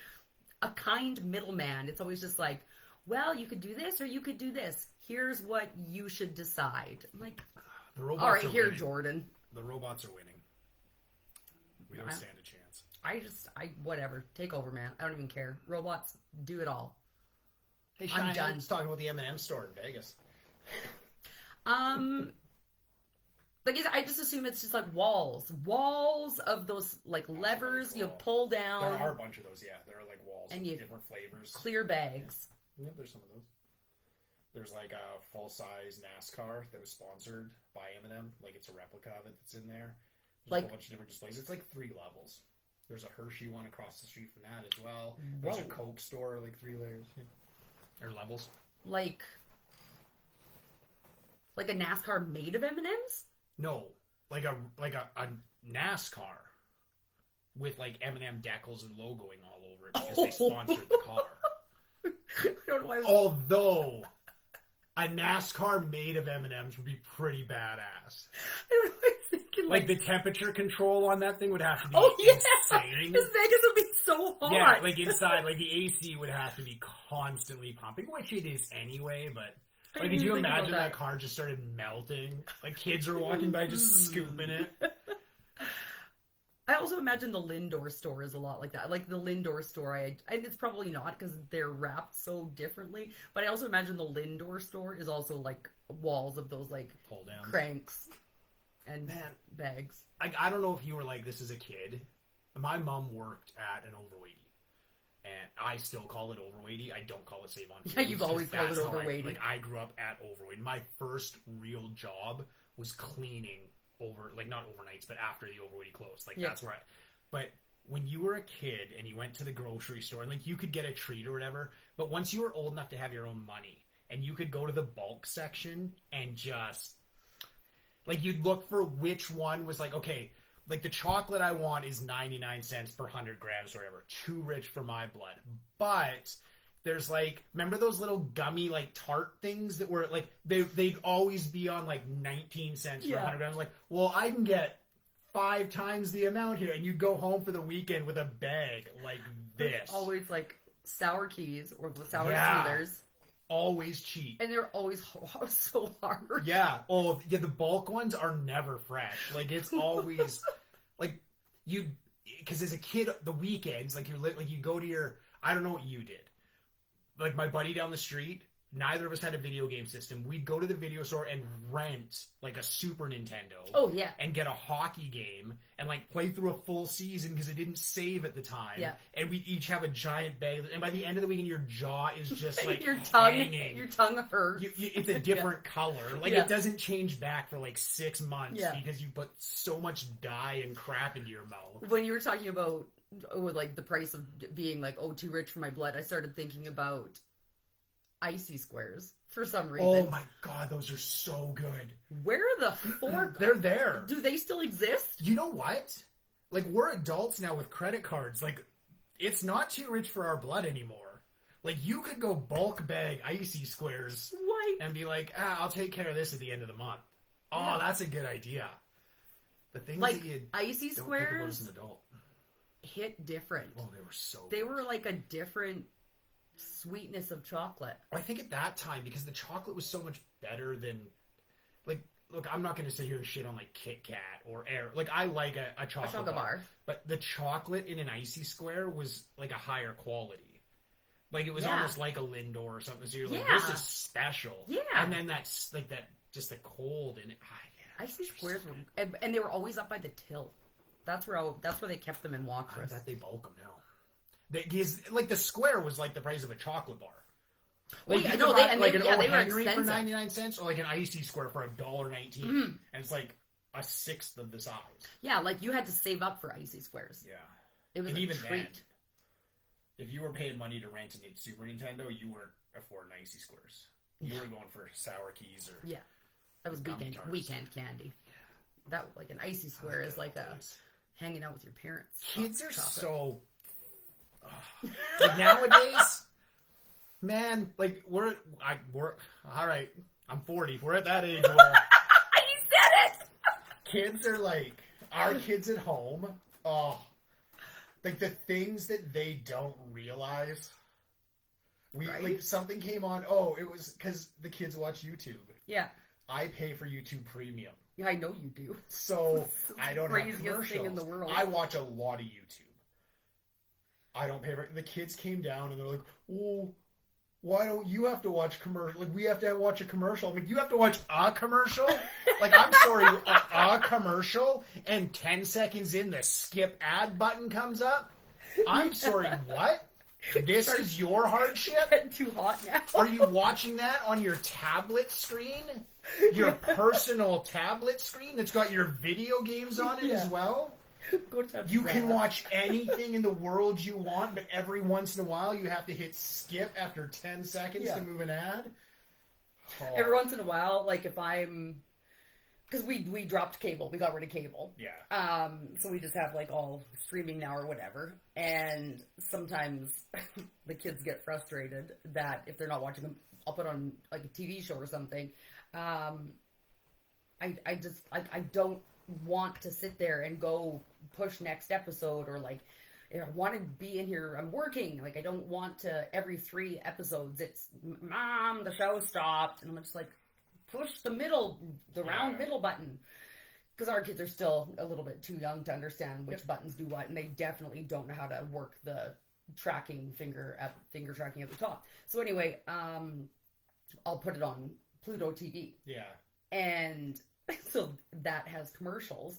a kind middleman. It's always just like, well, you could do this or you could do this. Here's what you should decide. I'm like, The robots all right, are here, winning. Jordan. The robots are winning. We don't stand a chance. Whatever. Take over, man. I don't even care. Robots, do it all. Hey, I'm Shine, done. let's talk about the M&M store in Vegas. Like I just assume it's just like walls of those like levers you pull down. There are a bunch of those, yeah. There are like walls And of you different flavors. clear bags. Yeah, there's some of those. There's like a full-size NASCAR that was sponsored by M&M. Like it's a replica of it that's in there. There's Like- a whole bunch of different displays. It's like 3 levels. There's a Hershey one across the street from that as well. There's a Whoa. Coke store, like 3 layers. Yeah. Or levels. Like a NASCAR made of M&Ms? No, like a NASCAR with like M&M decals and logoing all over it because they sponsored the car. I don't know why. Although a NASCAR made of M&Ms would be pretty badass. I don't know why I was thinking Like the temperature control on that thing would have to be insane. Because Vegas would be so hot. Yeah, like inside, like the AC would have to be constantly pumping, which it is anyway, but I like, didn't could you even think imagine about that car just started melting? Like kids are walking by just scooping it. I also imagine the Lindor store is a lot like that. Like the Lindor store, and it's probably not because they're wrapped so differently. But I also imagine the Lindor store is also like walls of those like Pull down. cranks and Man. bags. I don't know if you were like this as a kid. My mom worked at an overweighty. And I still call it overweighty. I don't call it Save on Foods. Yeah, you've always called it That's how overweighty. I grew up at overweight. My first real job was cleaning not overnights, but after the overweighty closed. Like, Yeah. that's where but when you were a kid and you went to the grocery store and like you could get a treat or whatever, but once you were old enough to have your own money and you could go to the bulk section and just, like, you'd look for which one was like, okay, like the chocolate I want is 99 cents per 100 grams or whatever. Too rich for my blood. But there's like, remember those little gummy like tart things that were like, they'd always be on like 19 cents for 100 grams. Like, well, I can get 5 times the amount here. And you'd go home for the weekend with a bag like this. Always like sour keys or sour Yeah. Steelers. Always cheap. And they're always so hard. Yeah. Oh, yeah. The bulk ones are never fresh. Like it's always like because as a kid, the weekends, like you go to your. I don't know what you did. Like my buddy down the street, neither of us had a video game system. We'd go to the video store and rent like a Super Nintendo. Oh yeah. And get a hockey game and like play through a full season because it didn't save at the time. Yeah. And we each have a giant bag. And by the end of the weekend, your jaw is just like your hanging. tongue hurts. It's a different color. Like it doesn't change back for like 6 months because you put so much dye and crap into your mouth. When you were talking about like the price of being like too rich for my blood, I started thinking about icy squares for some reason. Oh my god, those are so good. Where the fork? They're there. Do they still exist? You know what? Like we're adults now with credit cards. Like it's not too rich for our blood anymore. Like, you could go bulk bag icy squares What? and be like, I'll take care of this at the end of the month. Oh, Yeah. that's a good idea. The things Like, that you icy don't think about as squares an adult. hit different. Oh, they were so They good. were like a different sweetness of chocolate. I think at that time, because the chocolate was so much better than, like, look, I'm not going to sit here and shit on, like, Kit Kat or Air. Like, I like a A chocolate chocolate bar. but the chocolate in an icy square was, like, a higher quality. Like, it was Yeah. almost like a Lindor or something. So you're like, Yeah. this is special. Yeah. And then that's, like, that, just the cold in it. Icy squares were, and they were always up by the till. That's where they kept them in I Watrous. bet they bulk them now. Like, the square was like the price of a chocolate bar. Well, Like, yeah, you no, could they- buy, and like they- an yeah, old they were Henry for expensive. 99 cents, or like an icy square for $1.19, Mhm. and it's like a sixth of the size. Yeah, like you had to save up for icy squares. Yeah. It was And a even treat. then, if you were paying money to rent a Super Nintendo, you weren't affording icy squares. You were going for sour keys or Yeah. That was gummy tarts. weekend candy. That like an icy square is like a hanging out with your parents. Kids are chocolate. so like nowadays, man. Like we're all right. I'm 40. We're at that age where You said it. kids are like our kids at home. Oh, like the things that they don't realize. Right? Like something came on. Oh, it was because the kids watch YouTube. Yeah. I pay for YouTube Premium, Yeah, I know you do. so It's the I don't have craziest commercials. thing in the world. I watch a lot of YouTube. I don't pay for it. The kids came down and they're like, "Oh, why don't you have to watch commercial? Like we have to watch a commercial. I'm like, you have to watch a commercial? Like I'm sorry, a commercial, and 10 seconds in the skip ad button comes up. I'm sorry, what? This is your hardship? Getting too hot now. Are you watching that on your tablet screen? Your personal tablet screen that's got your video games on it as well? Go to You can that. watch anything in the world you want, but every once in a while you have to hit skip after 10 seconds Yeah. to move an ad? Oh. Every once in a while, like if I'm, because we dropped cable, we got rid of cable. Yeah. So we just have like all streaming now or whatever. And sometimes the kids get frustrated that if they're not watching them, I'll put on like a TV show or something. I don't want to sit there and go push next episode or like, I want to be in here. I'm working. Like I don't want to every 3 episodes. It's mom, the show stopped, and I'm just like push the round middle button. Because our kids are still a little bit too young to understand which buttons do what, and they definitely don't know how to work the finger tracking at the top. So anyway, I'll put it on Pluto TV, Yeah. and so that has commercials,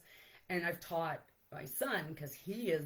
and I've taught my son because he has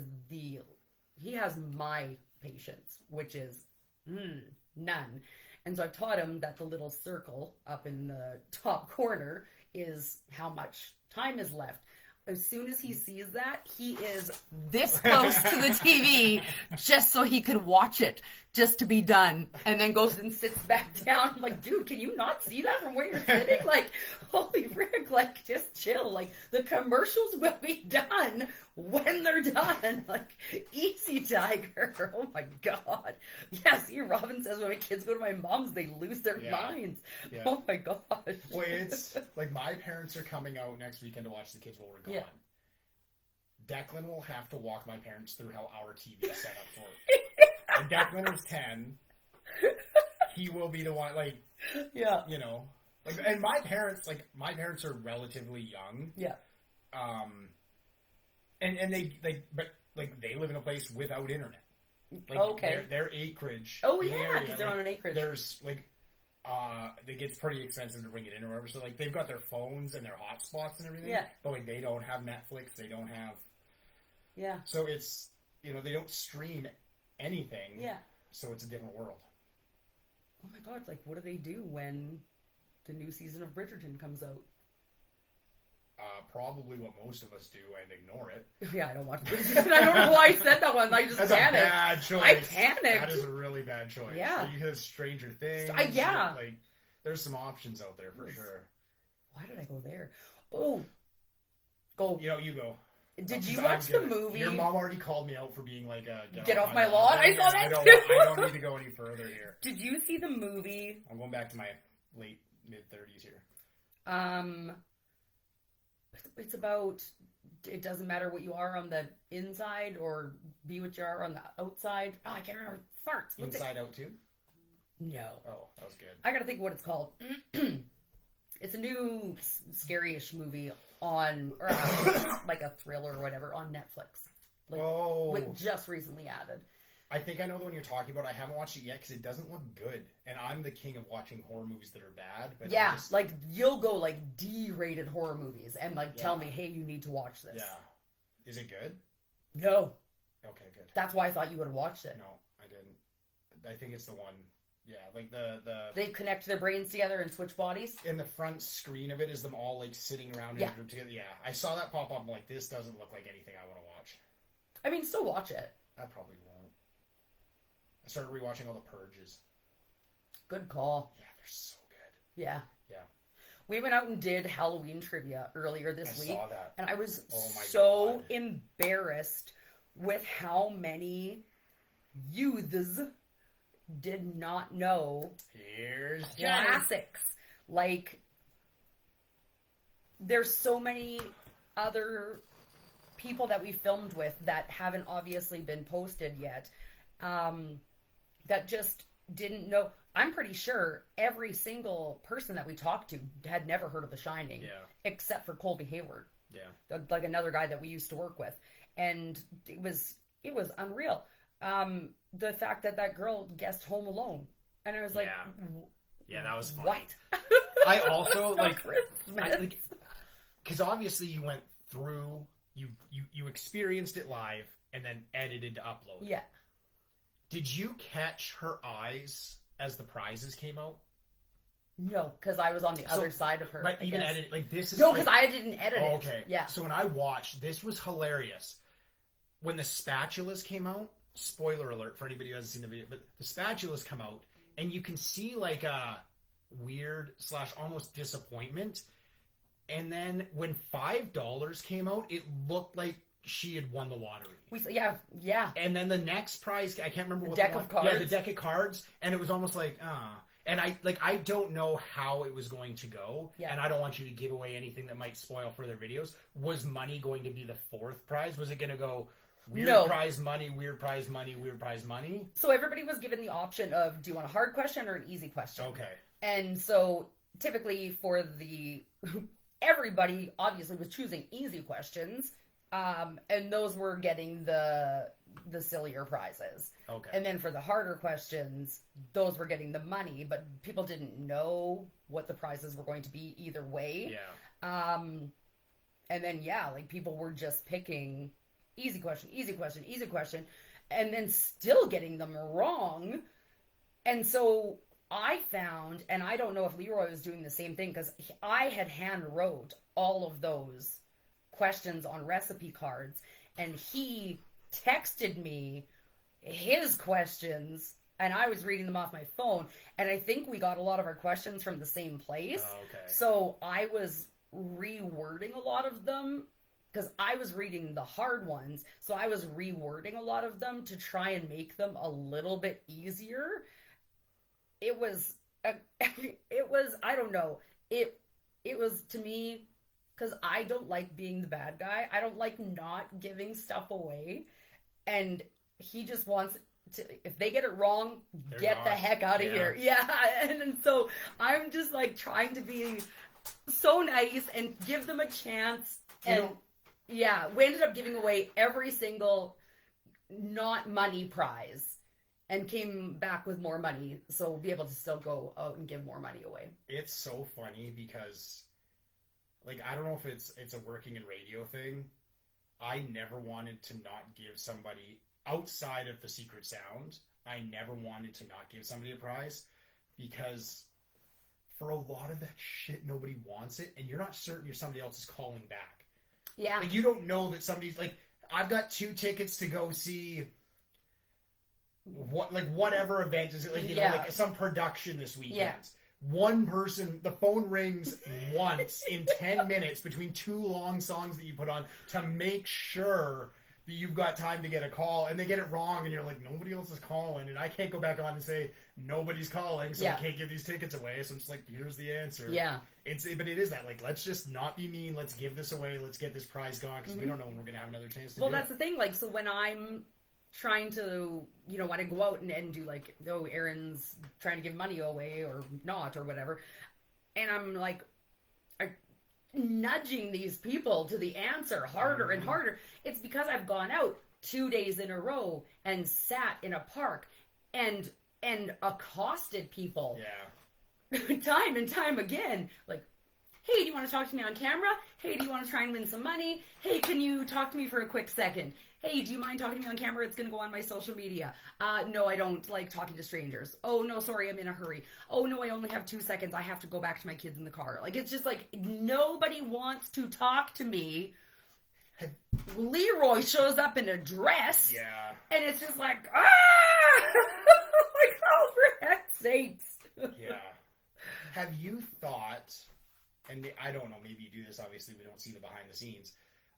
my patience, which is none. And so I've taught him that the little circle up in the top corner is how much time is left. As soon as he sees that, he is this close to the TV just so he could watch it, just to be done, and then goes and sits back down. I'm like, dude, can you not see that from where you're sitting? Like, holy frick, like, just chill. Like, the commercials will be done when they're done. Like, easy, tiger. Oh my God. Yeah, see, Robin says when my kids go to my mom's, they lose their minds. Yeah. Oh my gosh. Well, it's like my parents are coming out next weekend to watch the kids while we're gone. Yeah. Declan will have to walk my parents through how our TV is set up for it. And Declan is 10. He will be the one, like, Yeah. you know. Like, and my parents are relatively young. Yeah. And they, they live in a place without internet. Like, Okay. Their acreage. Oh, the yeah, area, because they're on an acreage. There's, like, it gets pretty expensive to bring it in or whatever. So, like, they've got their phones and their hotspots and everything. Yeah. But, like, they don't have Netflix. They don't have... Yeah. So it's, you know, they don't stream anything. Yeah. So it's a different world. Oh my God, like, what do they do when the new season of Bridgerton comes out? Probably what most of us do and ignore it. Yeah, I don't watch Bridgerton. I don't know why I said that one. I just That's panicked. a bad choice. I panicked. That is a really bad choice. Yeah. You have Stranger Things. Yeah. Like, there's some options out there for sure. Why did I go there? Oh. Go. You know, you go. Did you I'm watch the good. movie? Your mom already called me out for being like, Get off my lawn. I saw that too. I don't need to go any further here. Did you see the movie? I'm going back to my late mid-30s here. It's about, it doesn't matter what you are on the inside or be what you are on the outside. Oh, I can't remember. Farts. What's Inside Out 2? No. Oh, that was good. I gotta think what it's called. It's a new scary-ish movie on, or like a thriller or whatever, on Netflix. Like, just recently added. I think I know the one you're talking about. I haven't watched it yet because it doesn't look good. And I'm the king of watching horror movies that are bad. But yeah, like, you'll go, like, D-rated horror movies and, like, tell me, hey, you need to watch this. Yeah. Is it good? No. Okay, good. That's why I thought you would have watched it. No, I didn't. I think it's the one. Yeah, like they connect their brains together and switch bodies. In the front screen of it is them all like sitting around in a group together. Yeah, I saw that pop up. I'm like, this doesn't look like anything I want to watch. I mean, still watch it. I probably won't. I started rewatching all the Purges. Good call. Yeah, they're so good. Yeah. Yeah. We went out and did Halloween trivia earlier this week. I saw that. And I was God. embarrassed with how many youths did not know Here's classics. Like, there's so many other people that we filmed with that haven't obviously been posted yet, that just didn't know. I'm pretty sure every single person that we talked to had never heard of The Shining, except for Colby Hayward, like another guy that we used to work with, and it was unreal. The fact that girl guessed Home Alone, and I was like, yeah, that was funny. What? I also because obviously you went through, you experienced it live and then edited to upload. Yeah. Did you catch her eyes as the prizes came out? No, because I was on the other side of her. Right, even edit like this is no, because I didn't edit it. Okay, yeah. So when I watched, this was hilarious. When the spatulas came out. Spoiler alert for anybody who hasn't seen the video, but the spatulas come out and you can see like a weird / almost disappointment. And then when $5 came out, it looked like she had won the lottery. Yeah. And then the next prize, I can't remember what deck of cards. Yeah, the deck of cards, and it was almost like, And I don't know how it was going to go, and I don't want you to give away anything that might spoil further videos. Was money going to be the fourth prize? Was it going to go? Weird prize money, weird prize money, weird prize money. So everybody was given the option of, do you want a hard question or an easy question? Okay. And so typically for everybody obviously was choosing easy questions, and those were getting the sillier prizes. Okay. And then for the harder questions, those were getting the money, but people didn't know what the prizes were going to be either way. Yeah. And then like people were just picking easy question, and then still getting them wrong. And so I found, and I don't know if Leroy was doing the same thing, because I had hand wrote all of those questions on recipe cards, and he texted me his questions, and I was reading them off my phone, and I think we got a lot of our questions from the same place. Oh, okay. So I was rewording a lot of them, because I was reading the hard ones, so I was rewording a lot of them to try and make them a little bit easier. It was, I don't know, it was, to me, because I don't like being the bad guy, I don't like not giving stuff away, and he just wants to, if they get it wrong, get the heck out of here. Yeah, and so I'm just like trying to be so nice and give them a chance, and yeah, we ended up giving away every single not money prize and came back with more money, so we'll be able to still go out and give more money away. It's so funny because, like, I don't know if it's a working in radio thing. I never wanted to not give somebody, outside of the secret sound, I never wanted to not give somebody a prize, because for a lot of that shit, nobody wants it, and you're not certain somebody else is calling back. Yeah. Like, you don't know that somebody's, like, I've got 2 tickets to go see whatever event is it, like, you know, like some production this weekend. Yeah. one person, the phone rings once in 10 minutes between 2 long songs that you put on to make sure that you've got time to get a call, and they get it wrong, and you're like, nobody else is calling, and I can't go back on and say, nobody's calling, so I can't give these tickets away, so I'm just like, here's the answer. Yeah. But it is that, like, let's just not be mean, let's give this away, let's get this prize going, because we don't know when we're going to have another chance to do it. Well, that's the thing, like, so when I'm trying to, you know, when I go out and do, like, oh, Erin's trying to give money away, or not, or whatever, and I'm, like, nudging these people to the answer harder and harder, it's because I've gone out 2 days in a row and sat in a park and accosted people time and time again, like, hey, do you want to talk to me on camera? Hey, do you want to try and win some money? Hey, can you talk to me for a quick second? Hey, do you mind talking to me on camera? It's going to go on my social media. No, I don't like talking to strangers. Oh, no, sorry, I'm in a hurry. Oh, no, I only have 2 seconds. I have to go back to my kids in the car. Like, it's just like, nobody wants to talk to me. Leroy shows up in a dress. Yeah. And it's just like, like, oh, for heck's sakes. Yeah. Have you thought, and I don't know, maybe you do this, obviously we don't see the behind the scenes,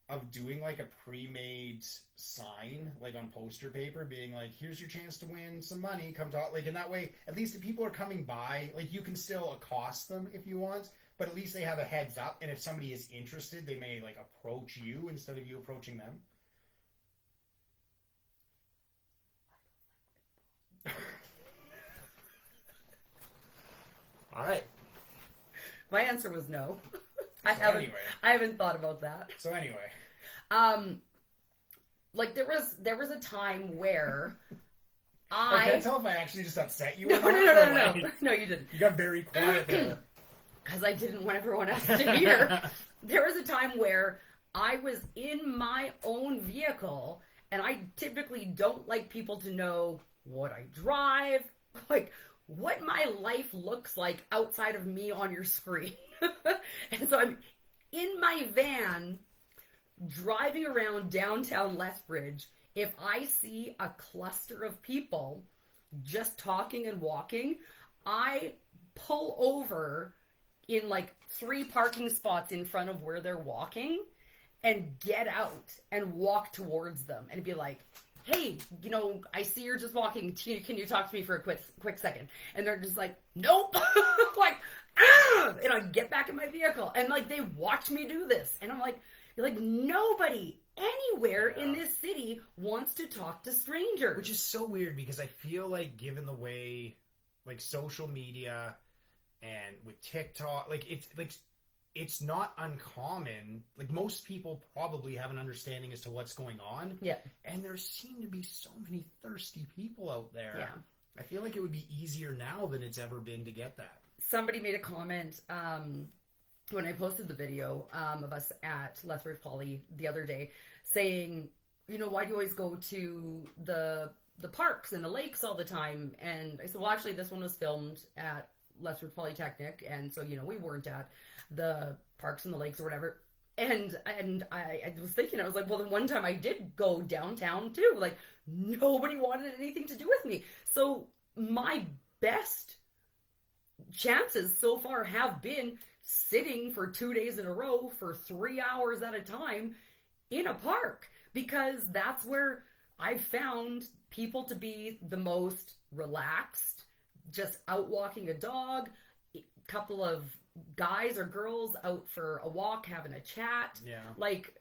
of doing like a pre-made sign, like on poster paper, being like, here's your chance to win some money, come talk, like, in that way, at least if people are coming by, like, you can still accost them if you want, but at least they have a heads up, and if somebody is interested, they may, like, approach you instead of you approaching them. All right. My answer was no. I haven't thought about that. So anyway. Like, there was a time where I can't tell if I actually just upset you. No, no, you didn't. You got very quiet there. Because I didn't want everyone else to hear. There was a time where I was in my own vehicle, and I typically don't like people to know what I drive, like, what my life looks like outside of me on your screen. And so I'm in my van driving around downtown Lethbridge. If I see a cluster of people just talking and walking, I pull over in like 3 parking spots in front of where they're walking and get out and walk towards them and be like, hey, you know, I see you're just walking. Can you talk to me for a quick second? And they're just like, nope. Like, ah! And I get back in my vehicle. And, like, they watch me do this. And I'm like, nobody anywhere in this city wants to talk to strangers. Which is so weird because I feel like, given the way, like, social media and with TikTok, like, it's not uncommon. Like, most people probably have an understanding as to what's going on. Yeah. And there seem to be so many thirsty people out there. Yeah. I feel like it would be easier now than it's ever been to get that. Somebody made a comment when I posted the video of us at Lethbridge Poly the other day saying, you know, why do you always go to the parks and the lakes all the time? And I said, well, actually, this one was filmed at Lethbridge Polytechnic, and so, you know, we weren't at the parks and the lakes or whatever. And I was thinking, I was like, well, the one time I did go downtown too, like, nobody wanted anything to do with me. So my best chances so far have been sitting for 2 days in a row for 3 hours at a time in a park, because that's where I've found people to be the most relaxed, just out walking a dog, a couple of guys or girls out for a walk having a chat. Yeah. Like,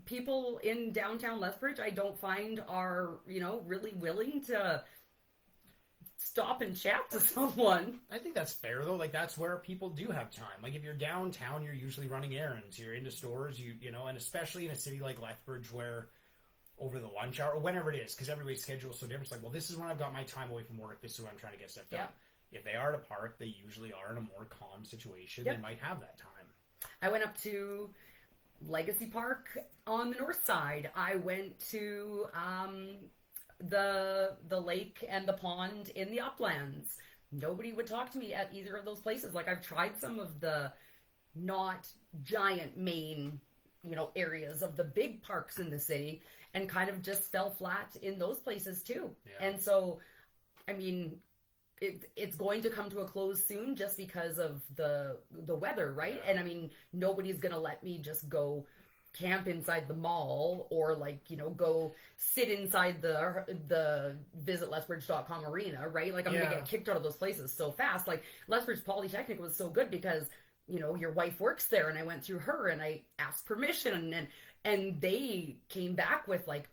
people in downtown Lethbridge, I don't find are, you know, really willing to stop and chat to someone. I think that's fair, though. Like, that's where people do have time. Like, if you're downtown, you're usually running errands. You're into stores, you know, and especially in a city like Lethbridge where over the lunch hour or whenever it is, because everybody's schedule is so different. It's like, well, this is when I've got my time away from work. This is when I'm trying to get stuff done. Yeah. If they are at a park, they usually are in a more calm situation. Yep. They might have that time. I went up to Legacy Park on the north side. I went to the lake and the pond in the uplands. Nobody would talk to me at either of those places. Like, I've tried some of the not giant main, you know, areas of the big parks in the city and kind of just fell flat in those places too. Yeah. And so, I mean, it's going to come to a close soon just because of the weather, right? And I mean, nobody's gonna let me just go camp inside the mall or like, go sit inside the visit lethbridge.com arena, right? Like I'm gonna get kicked out of those places so fast. Like Lethbridge Polytechnic was so good because your wife works there, and I went through her and I asked permission, and they came back with like,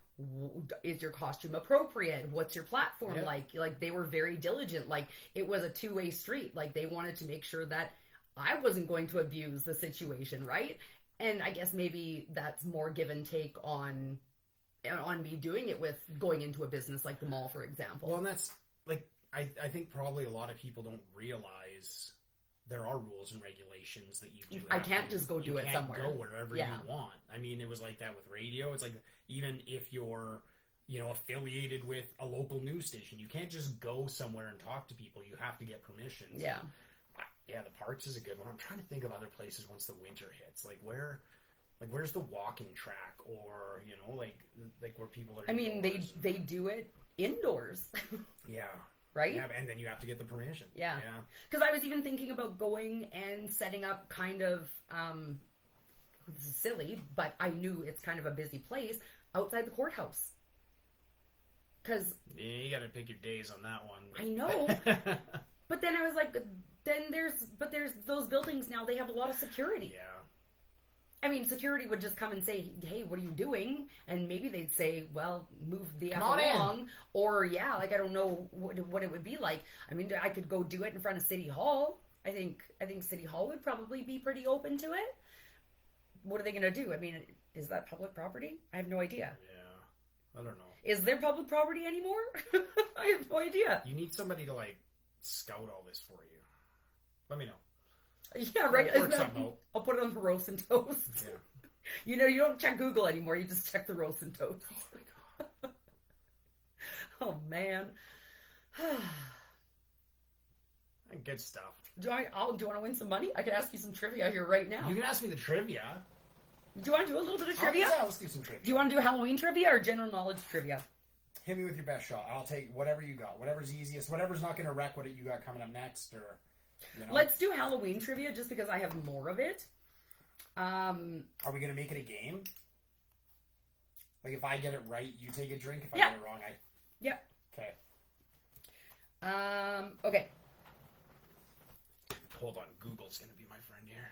is your costume appropriate? What's your platform like? Like they were very diligent. Like it was a two-way street. Like they wanted to make sure that I wasn't going to abuse the situation, right? And I guess maybe that's more give and take on me doing it with going into a business like the mall, for example. Well, and that's like I think probably a lot of people don't realize there are rules and regulations that you do. I can't just go do it somewhere. You can't go wherever you want. I mean, it was like that with radio. It's like even if you're, affiliated with a local news station, you can't just go somewhere and talk to people. You have to get permission. Yeah. Yeah, the parks is a good one. I'm trying to think of other places once the winter hits. Where's the walking track, or like where people are. I mean, they do it indoors. Yeah. Right? Yeah, and then you have to get the permission. Yeah. Because I was even thinking about going and setting up kind of, this is silly, but I knew it's kind of a busy place, outside the courthouse. Because... Yeah, you gotta pick your days on that one. I know. But then I was like, there's those buildings now, they have a lot of security. Yeah. I mean, security would just come and say, hey, what are you doing? And maybe they'd say, well, move the F along. Or, I don't know what it would be like. I mean, I could go do it in front of City Hall. I think City Hall would probably be pretty open to it. What are they going to do? I mean, is that public property? I have no idea. Yeah. I don't know. Is there public property anymore? I have no idea. You need somebody to, scout all this for you. Let me know. Yeah, right. I'll put it on the roast and toast. Yeah. You don't check Google anymore. You just check the roast and toast. Oh my god. Oh man. Good stuff. Do you want to win some money? I can ask you some trivia here right now. You can ask me the trivia. Do you want to do a little bit of trivia? Yeah, let's do some trivia. Do you want to do Halloween trivia or general knowledge trivia? Hit me with your best shot. I'll take whatever you got. Whatever's easiest. Whatever's not going to wreck what you got coming up next, or... Let's do Halloween trivia just because I have more of it. Are we going to make it a game? Like, if I get it right, you take a drink. If I get it wrong, Yeah. Okay. Okay. Hold on. Google's going to be my friend here.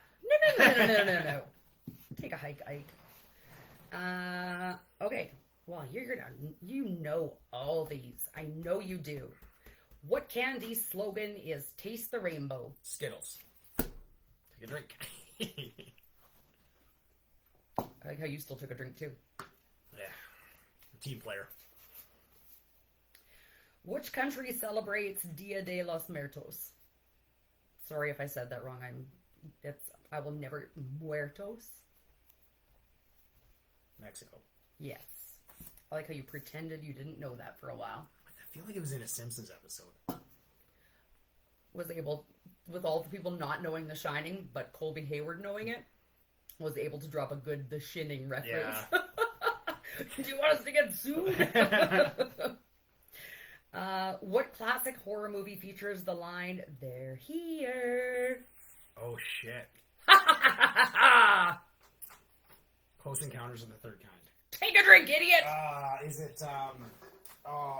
No. Take a hike, Ike. Okay. Well, you know all these. I know you do. What candy's slogan is Taste the Rainbow? Skittles. Take a drink. I like how you still took a drink too. Yeah. Team player. Which country celebrates Dia de los Muertos? Sorry if I said that wrong. I will never... Muertos? Mexico. Yes. I like how you pretended you didn't know that for a while. I feel like it was in a Simpsons episode. Was able, with all the people not knowing The Shining, but Colby Hayward knowing it, was able to drop a good The Shining reference. Yeah. Do you want us to get sued? What classic horror movie features the line, "They're here"? Oh, shit. Close Encounters of the Third Kind. Take a drink, idiot! Is it,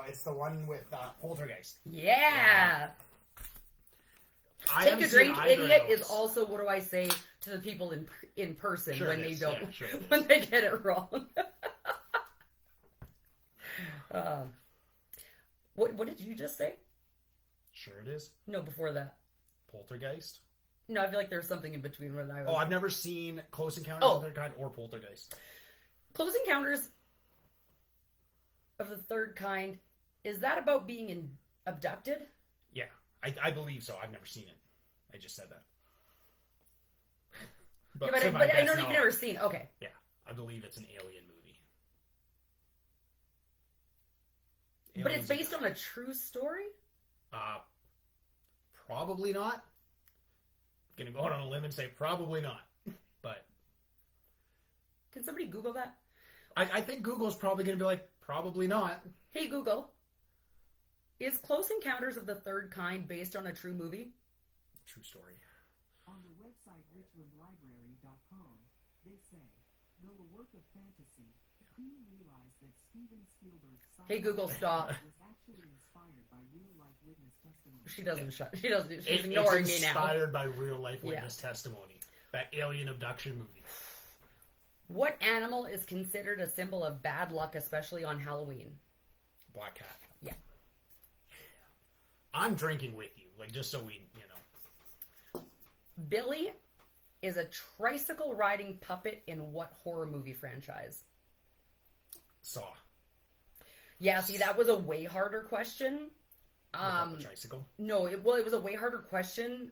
it's the one with, Poltergeist. Yeah! Take a drink, idiot is also, what do I say to the people in person when they don't, when they get it wrong. What did you just say? Sure it is. No, before that. Poltergeist? No, I feel like there's something in between when I was... Oh, I've never seen Close Encounters of the Third Kind or Poltergeist. Close Encounters of the Third Kind, is that about being abducted? Yeah, I believe so. I've never seen it. I just said that. But I know you've never seen. Okay. Yeah, I believe it's an alien movie. But it's based on a true story? Probably not. I'm gonna go out on a limb and say probably not. But can somebody Google that? I think Google's probably gonna be like, probably not. Hey Google, Is Close Encounters of the Third Kind based on a true movie? True story. On the website richlandlibrary.com, they say, though a work of fantasy, who realized that Steven Spielberg's Hey, Google, stop. was actually inspired by real-life witness testimony. She doesn't shut. She doesn't. She's ignoring me It's now. inspired by real-life witness testimony. That alien abduction movie. What animal is considered a symbol of bad luck, especially on Halloween? Black cat. Yeah. I'm drinking with you, like, just so we, Billy is a tricycle riding puppet in what horror movie franchise? Saw. Yeah, see, that was a way harder question. The tricycle. No, it was a way harder question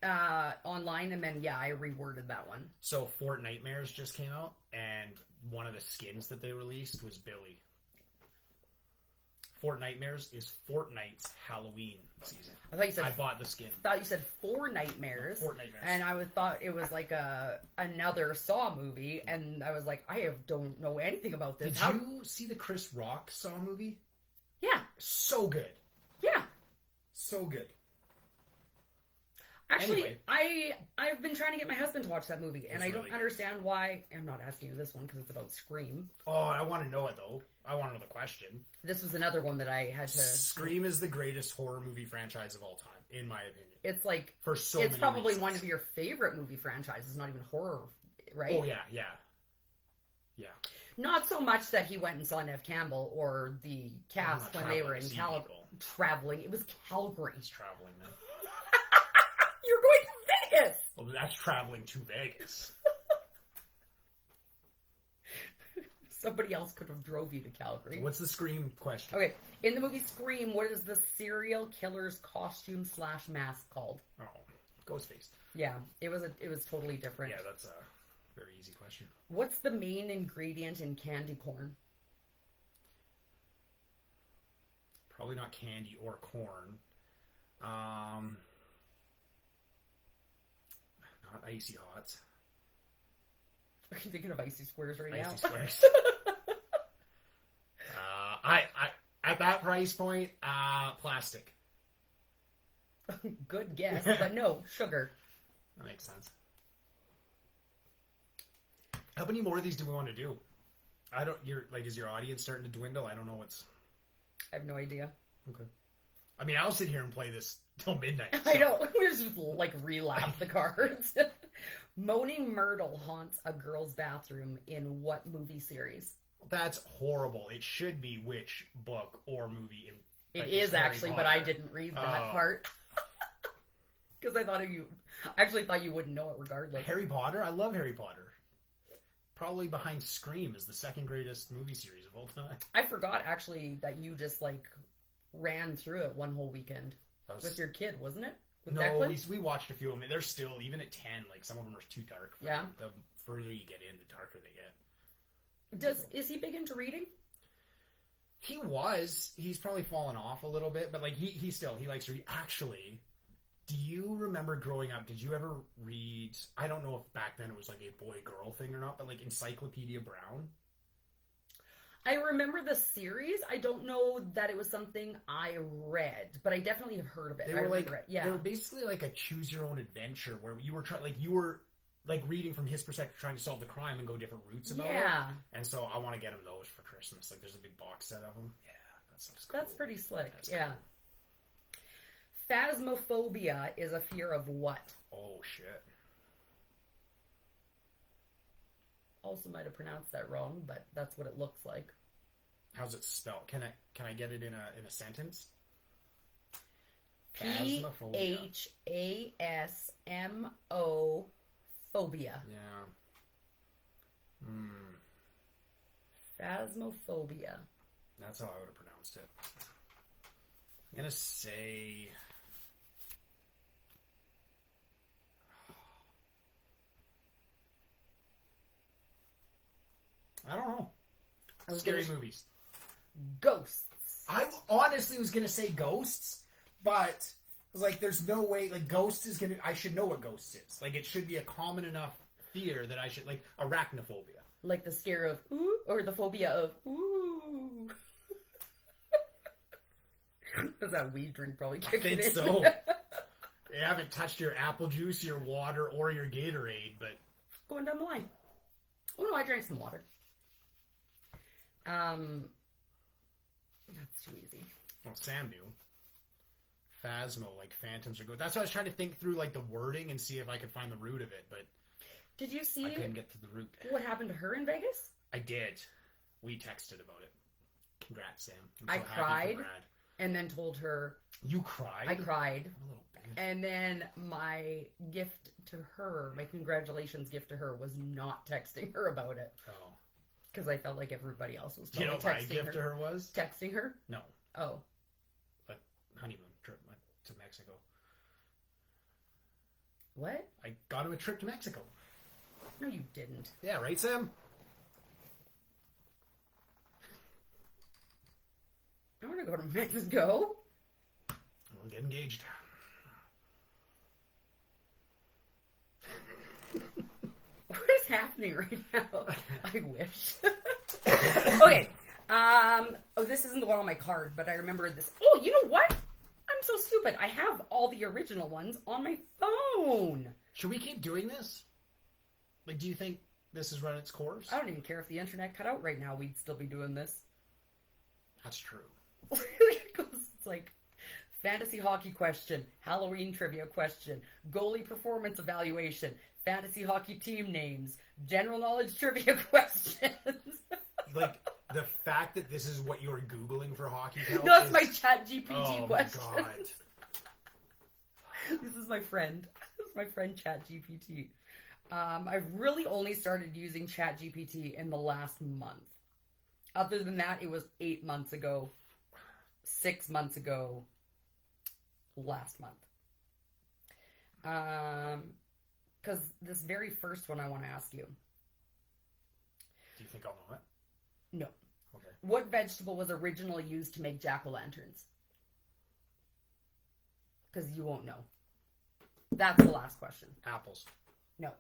online, and then, I reworded that one. So, Fort Nightmares just came out, and one of the skins that they released was Billy. Fort Nightmares is Fortnite's Halloween season. I thought you said. I bought the skin. I thought you said Four Nightmares. Fort Nightmares. And I thought it was like another Saw movie, and I was like, don't know anything about this. Did you see the Chris Rock Saw movie? Yeah. So good. Yeah. So good. Actually, Anyway. I've been trying to get my husband to watch that movie, and It's I really don't good. understand why. I'm not asking you this one because it's about Scream. Oh, I want to know it, though. I want to know the question. This was another one that I had to. Scream is the greatest horror movie franchise of all time, in my opinion. It's like For so it's many probably reasons. one of your favorite movie franchises, not even horror, right? Oh, yeah. Not so much that he went and saw Nev Campbell or the cast not when they were traveling in to see people. traveling. It was Calgary. He's traveling, man. You're going to Vegas. Well, that's traveling to Vegas. Somebody else could have drove you to Calgary. What's the Scream question? Okay, in the movie Scream, what is the serial killer's costume / mask called? Oh, Ghostface. Yeah, it was totally different. Yeah, that's a very easy question. What's the main ingredient in candy corn? Probably not candy or corn. Not Icy Hots. Are you thinking of icy squares right Icy now? Squares. I at that price point, plastic. Good guess, but no, sugar. That makes sense. How many more of these do we want to do? Is your audience starting to dwindle? I don't know what's. I have no idea. Okay. I mean, I'll sit here and play this till midnight. I know. We just relap the cards. Moaning Myrtle haunts a girl's bathroom in what movie series? That's horrible. It should be which book or movie. It is Harry actually, but Potter. I didn't read that Oh. part. Because I actually thought you wouldn't know it regardless. Harry Potter? I love Harry Potter. Probably behind Scream is the second greatest movie series of all time. I forgot actually that you just ran through it one whole weekend with your kid, wasn't it? With No, Declan? we watched a few of them. They're still, even at 10, some of them are too dark. Yeah. The further you get in, the darker they get. Is he big into reading? He's probably fallen off a little bit, but he likes to read. Actually, do you remember growing up, did you ever read, I don't know if back then it was a boy-girl thing or not, but Encyclopedia Brown? I remember the series. I don't know that it was something I read, but I definitely have heard of it. They I were remember it. Yeah. they were basically like a choose-your-own-adventure where you were reading from his perspective, trying to solve the crime and go different routes about it. Yeah. And so I want to get him those for Christmas. There's a big box set of them. Yeah, that stuff's cool. That's pretty slick. That's yeah. cool. Phasmophobia is a fear of what? Oh shit. Also might have pronounced that wrong, but that's what it looks like. How's it spelled? Can I get it in a sentence? Phasmo phobia. Yeah. Phasmophobia. That's how I would have pronounced it. I'm gonna say. I don't know. Scary movies. Ghosts. I honestly was gonna say ghosts, but I was like, "There's no way." Ghosts is gonna. I should know what ghosts is. It should be a common enough fear that I should arachnophobia. Like the scare of ooh, or the phobia of ooh. Because that weed drink probably I kicked think it in. so. You haven't touched your apple juice, your water, or your Gatorade, but Going down the line. Oh no, I drank some water. That's too easy. well, Sam knew. Phasmo, like phantoms are good. That's why I was trying to think through like the wording and see if I could find the root of it, but Did you see I couldn't get to the root. what happened to her in Vegas? I did. We texted about it. Congrats, Sam. I I'm so happy for cried. Brad. And then told her You cried? I cried. I'm a little bitch. And then my gift to her, my congratulations gift to her, was not texting her about it. Oh. Because I felt like everybody else was Do you know probably what my texting gift her. to her was? Texting her? No. Oh. A honeymoon trip to Mexico. What? I got him a trip to Mexico. No, you didn't. Yeah, right, Sam? I want to go to Mexico. We'll get engaged. What is happening right now? I wish. Okay. Oh, this isn't the one on my card, but I remember this. Oh, you know what? I'm so stupid. I have all the original ones on my phone. Should we keep doing this? Like, do you think this has run its course? I don't even care if the internet cut out right now. We'd still be doing this. That's true. It's like fantasy hockey question, Halloween trivia question, goalie performance evaluation, fantasy hockey team names, general knowledge trivia questions. Like, the fact that this is what you're Googling for hockey help No, it's is... my chat GPT Oh, question. my God. This is my friend. This is my friend chat GPT. I've really only started using chat GPT in the last month. Other than that, it was 8 months ago, 6 months ago, last month. Because this very first one I want to ask you. Do you think I'll know it? No. Okay. What vegetable was originally used to make jack-o'-lanterns? Because you won't know. That's the last question. Apples. No.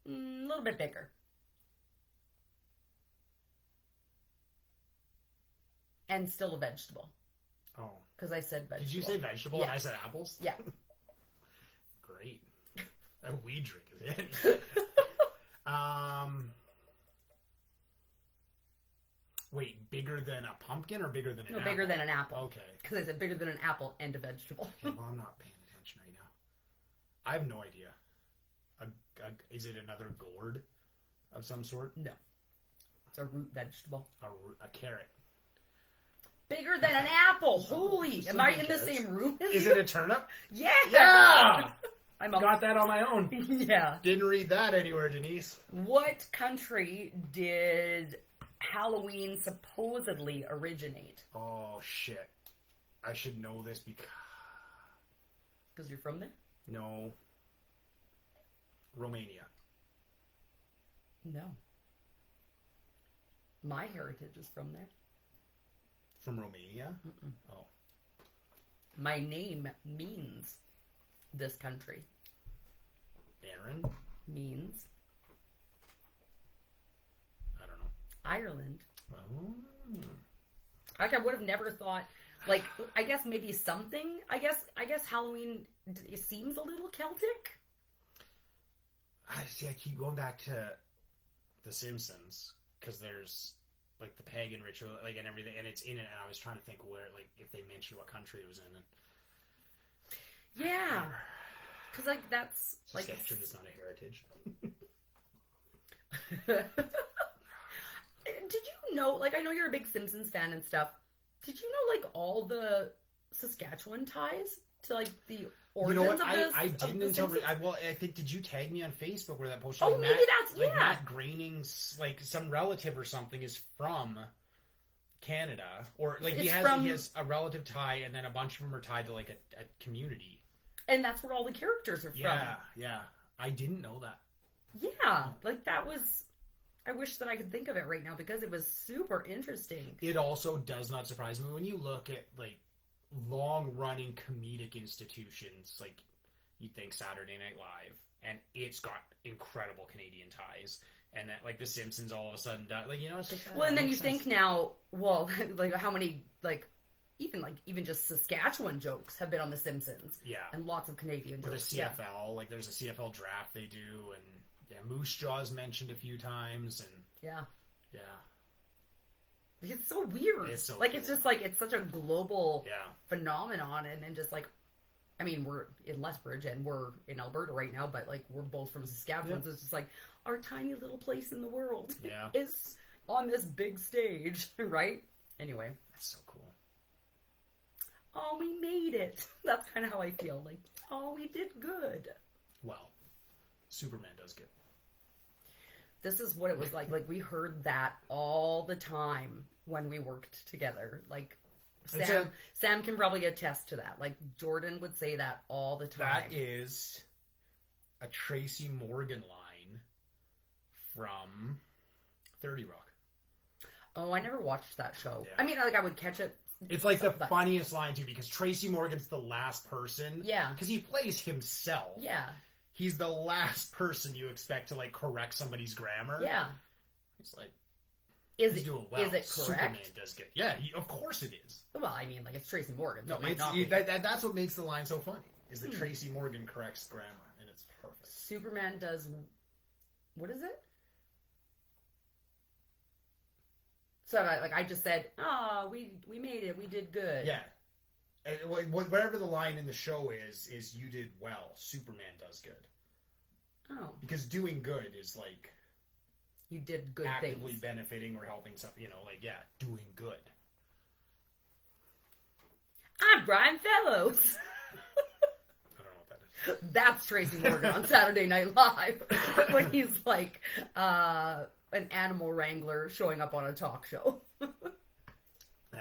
A little bit bigger. And still a vegetable. Oh. Because I said vegetable. Did you say vegetable Yeah. and I said apples? Yeah. Great. A weed drink is in. Wait, bigger than a pumpkin or bigger than an No, apple? bigger than an apple. Okay. Because I said bigger than an apple and a vegetable. Okay, well, I'm not paying attention right now. I have no idea. Is it another gourd of some sort? No. It's a root vegetable. A carrot. Bigger than an apple. Holy. Just Am I thinking in the carrots. same room as Is you? it a turnip? Yeah. Yeah! I'm Got that on my own. Yeah. Didn't read that anywhere, Denise. What country did Halloween supposedly originate? Oh, shit. I should know this because... Because you're from there? No. Romania. No. My heritage is from there. From Romania? Mm-mm. Oh. My name means this country. Erin? Means I don't know. Ireland. Oh. Like I would have never thought. Like I guess maybe something. I guess Halloween it seems a little Celtic. I keep going back to The Simpsons because there's like the pagan ritual, like and everything, and it's in it. And I was trying to think where, like, if they mentioned what country it was in. And Yeah, because like that's like. Saskatchewan is not a heritage. Did you know? Like I know you're a big Simpsons fan and stuff. Did you know like all the Saskatchewan ties to like the origins You know what? of the I of didn't the until Simpsons? I think did you tag me on Facebook where that post? Oh, like, maybe that's like yeah. Matt Groening's like some relative or something is from Canada, or like he has a relative tie, and then a bunch of them are tied to like a community. And that's where all the characters are from. Yeah. I didn't know that. Yeah, like that was. I wish that I could think of it right now because it was super interesting. It also does not surprise me when you look at like long-running comedic institutions, like you'd think Saturday Night Live, and it's got incredible Canadian ties. and that like The Simpsons all of a sudden died. Like, you know, it's like, Well, and then you think now, well, like how many even just Saskatchewan jokes have been on The Simpsons. Yeah. And lots of Canadian Or the jokes. CFL, like there's a CFL draft they do, and yeah, Moose Jaw's mentioned a few times, and Yeah. yeah. It's so weird. It's so like cool. it's just like it's such a global Yeah. phenomenon, and then just like, I mean, we're in Lethbridge and we're in Alberta right now, but like we're both from Saskatchewan, so it's just like our tiny little place in the world Yeah. is on this big stage, right? Anyway, That's so cool. oh, we made it. That's kind of how I feel. Like, oh, we did good. Well, Superman does good. This is what it was like. Like we heard that all the time when we worked together. Like Sam can probably attest to that. Like Jordan would say that all the time. That is a Tracy Morgan line from 30 Rock. Oh, I never watched that show. Yeah. I mean, like I would catch it. It's like the funniest line too, because Tracy Morgan's the last person. Yeah. Because he plays himself. Yeah. He's the last person you expect to like correct somebody's grammar. Yeah. It's like Is he's it doing well. is it Superman correct? does good. Yeah, of course it is. Well, I mean, like it's Tracy Morgan. So No, it might not be. that's what makes the line so funny. Is that Tracy Morgan corrects grammar, and it's perfect. Superman does. What is it? So I just said, oh, we made it. We did good. Yeah. And whatever the line in the show is you did well. Superman does good. Oh, Because doing good is like you did good actively things. benefiting or helping something, like, yeah, doing good. I'm Brian Fellows. I don't know what that is. That's Tracy Morgan on Saturday Night Live when he's like an animal wrangler showing up on a talk show. I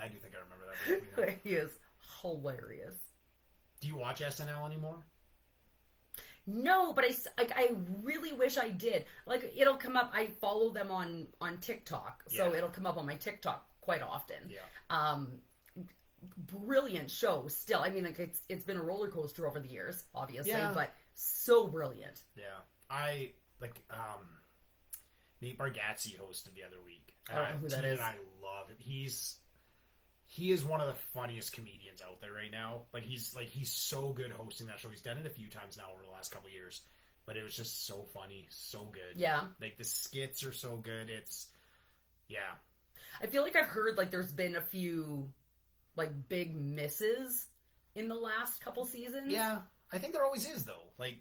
do think I remember that. But, He is hilarious. do you watch SNL anymore? No, but I really wish I did. Like it'll come up. I follow them on TikTok, so Yeah. it'll come up on my TikTok quite often. Yeah. Brilliant show still. I mean, like it's been a roller coaster over the years, obviously, Yeah. but so brilliant. Yeah. I like Nate Bargatze hosted the other week. I don't know who that is. And I love it. He is one of the funniest comedians out there right now. Like he's so good hosting that show. He's done it a few times now over the last couple of years. But it was just so funny, so good. Yeah. Like the skits are so good. Yeah. I feel like I've heard like there's been a few like big misses in the last couple seasons. Yeah. I think there always is though. Like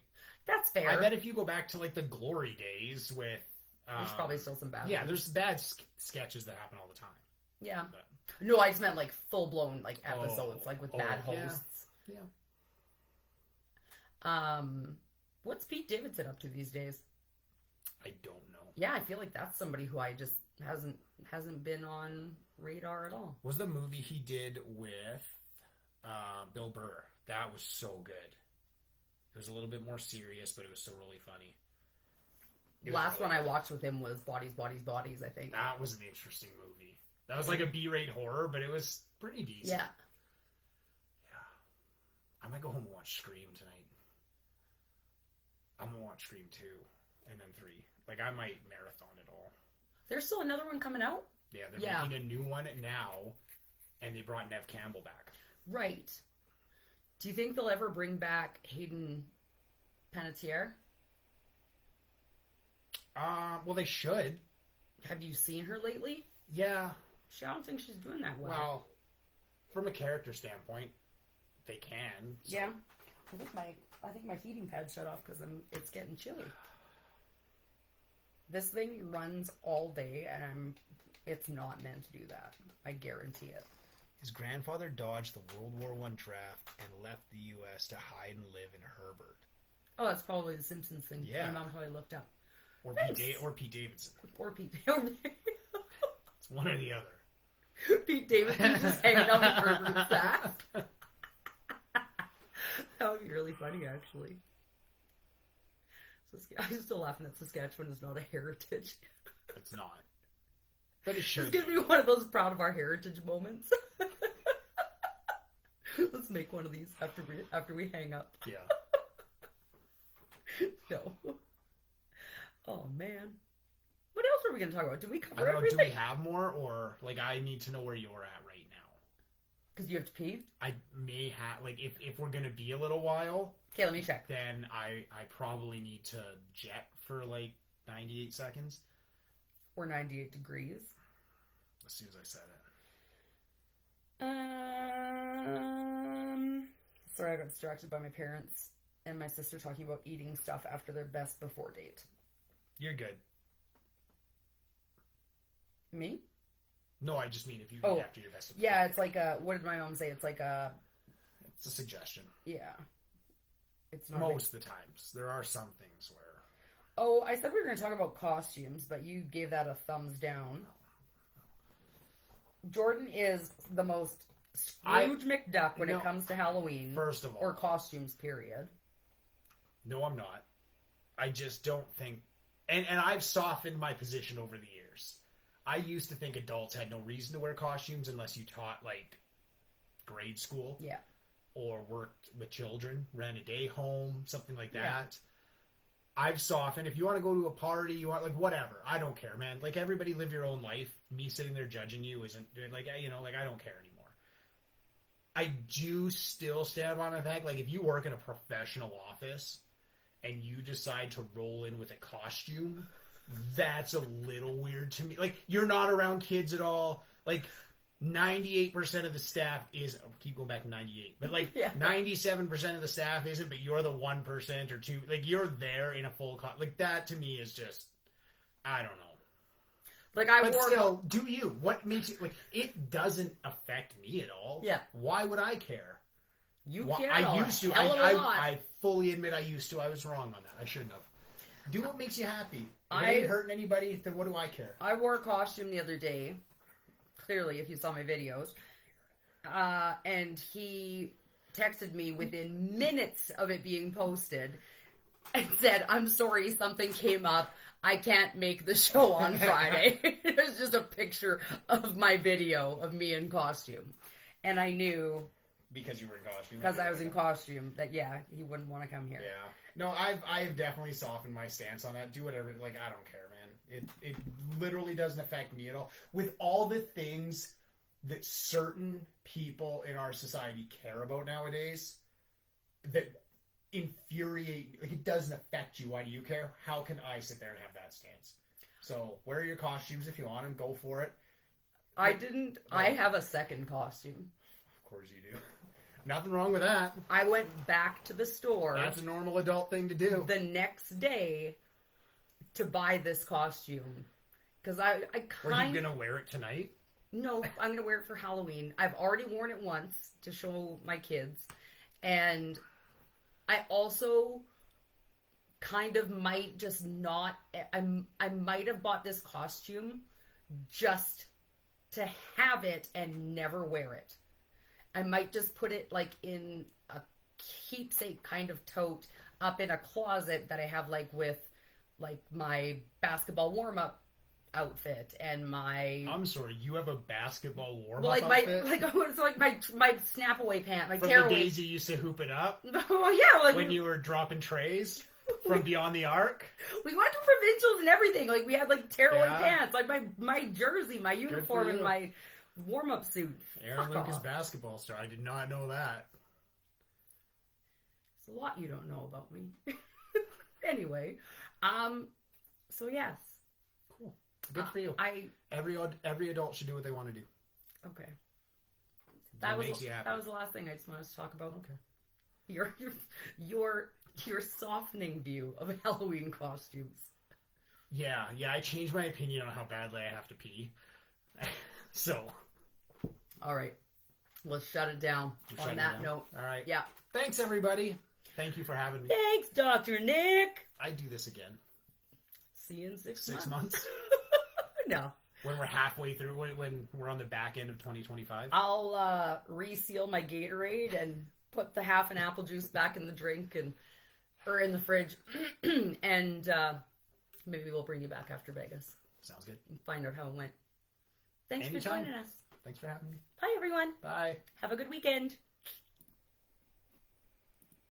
That's fair. I bet if you go back to like the glory days with There's probably still some bad yeah, ones. there's bad sketches that happen all the time. Yeah. But, No, I just meant like full blown like episodes, like with bad yeah. hosts. Yeah. What's Pete Davidson up to these days? I don't know. Yeah, I feel like that's somebody who I just hasn't been on radar at all. Was the movie he did with Bill Burr? That was so good. It was a little bit more serious, but it was still really funny. Last one I watched with him was Bodies, Bodies, Bodies, I think. That was an interesting movie. That was like a B-rate horror, but it was pretty decent. Yeah. Yeah. I might go home and watch Scream tonight. I'm gonna watch Scream 2 and then 3. Like I might marathon it all. There's still another one coming out? Yeah, they're making a new one now, and they brought Nev Campbell back. Right. Do you think they'll ever bring back Hayden Panettiere? Well, they should. Have you seen her lately? Yeah. I don't think she's doing that well. Well, from a character standpoint, they can. So. Yeah. I think my heating pad shut off because it's getting chilly. This thing runs all day, and it's not meant to do that. I guarantee it. His grandfather dodged the World War I draft and left the U.S. to hide and live in Herbert. Oh, that's probably the Simpsons thing. Yeah. My mom probably looked up. Or Thanks. Pete Davidson. Or Pete. It's one or the other. Pete Davidson's just hanging out with Herbert's ass. That would be really funny, actually. I'm still laughing that Saskatchewan is not a heritage. It's not. But it should. It's gonna be one of those proud of our heritage moments. Let's make one of these after we hang up. Yeah. No. Oh man. are we going to talk about? Did we I cover don't know. Do everything? we have more, or like I need to know where you're at right now? Because you have to pee? I may have like if we're gonna be a little while, Okay, let me check. then I probably need to jet for like 98 seconds. Or 98 degrees. As soon as I said it. Sorry, I got distracted by my parents and my sister talking about eating stuff after their best before date. You're good. Me? No, I just mean if you Oh, eat after your best. Yeah, it's like a, what did my mom say? It's like a, It's a suggestion. yeah. It's not Most of the times. There are some things where. Oh, I said we were going to talk about costumes, but you gave that a thumbs down. Jordan is the most Scrooge McDuck when it comes to Halloween. First of all. Or costumes, period. No, I'm not. I just don't think. And I've softened my position over the years. I used to think adults had no reason to wear costumes unless you taught, like, grade school. Yeah. Or worked with children, ran a day home, something like that. Yeah. I've softened. If you want to go to a party, you want, like, whatever. I don't care, man. Like, everybody live your own life. Me sitting there judging you isn't, like, you know, like, I don't care anymore. I do still stand on the fact, like, if you work in a professional office and you decide to roll in with a costume, that's a little weird to me. Like, you're not around kids at all. Like, 98% of the staff is, keep going back to 98, but like 97% of the staff isn't, but you're the 1% or 2, like you're there in a full like that to me is just, I don't know. Like but still, do you? What makes it, like, it doesn't affect me at all. Yeah. Why would I care? You care I used to. I I fully admit I used to. I was wrong on that. I shouldn't have. Do what makes you happy. If it ain't hurting anybody, then what do I care? I wore a costume the other day. Clearly, if you saw my videos. And he texted me within minutes of it being posted and said, "I'm sorry, something came up. I can't make the show on Friday." It was just a picture of my video of me in costume. And I knew... Because you were in costume. Because I was in costume, that, yeah, he wouldn't want to come here. Yeah. No, I've definitely softened my stance on that. Do whatever. Like, I don't care, man. It literally doesn't affect me at all. With all the things that certain people in our society care about nowadays, that infuriate, like, it doesn't affect you. Why do you care? How can I sit there and have that stance? So, wear your costumes if you want them. Go for it. I have a second costume. Of course you do. Nothing wrong with that. I went back to the store. That's a normal adult thing to do. The next day to buy this costume. Because I Are you going to wear it tonight? No, I'm going to wear it for Halloween. I've already worn it once to show my kids. And I also kind of might just not... I might have bought this costume just to have it and never wear it. I might just put it, like, in a keepsake kind of tote up in a closet that I have, like, with, like, my basketball warm-up outfit and my... I'm sorry, you have a basketball warm-up like outfit? My snap-away pant, my From tearaway. the days you used to hoop it up? Oh, yeah. Like, when you were dropping trays from beyond the arc? We went to provincials and everything. Like, we had, like, tearaway Yeah. pants. Like, my jersey, my uniform, and my warm-up suit. Erin Lucas basketball star. I did not know that. There's a lot you don't know about me. Anyway, so yes. Cool. Good for you. Every adult should do what they want to do. Okay. That makes you happy. That was the last thing I just wanted to talk about. Okay. Your softening view of Halloween costumes. Yeah, I changed my opinion on how badly I have to pee. So. All right. Let's shut it down on that note. All right. Yeah. Thanks, everybody. Thank you for having me. Thanks, Dr. Nick. I do this again. See you in 6 months. 6 months? No. When we're halfway through, when we're on the back end of 2025? I'll reseal my Gatorade and put the half an apple juice back in the drink or in the fridge. And maybe we'll bring you back after Vegas. Sounds good. And find out how it went. Thanks Anytime. for joining us. Thanks for having me. Bye, everyone. Bye. Have a good weekend.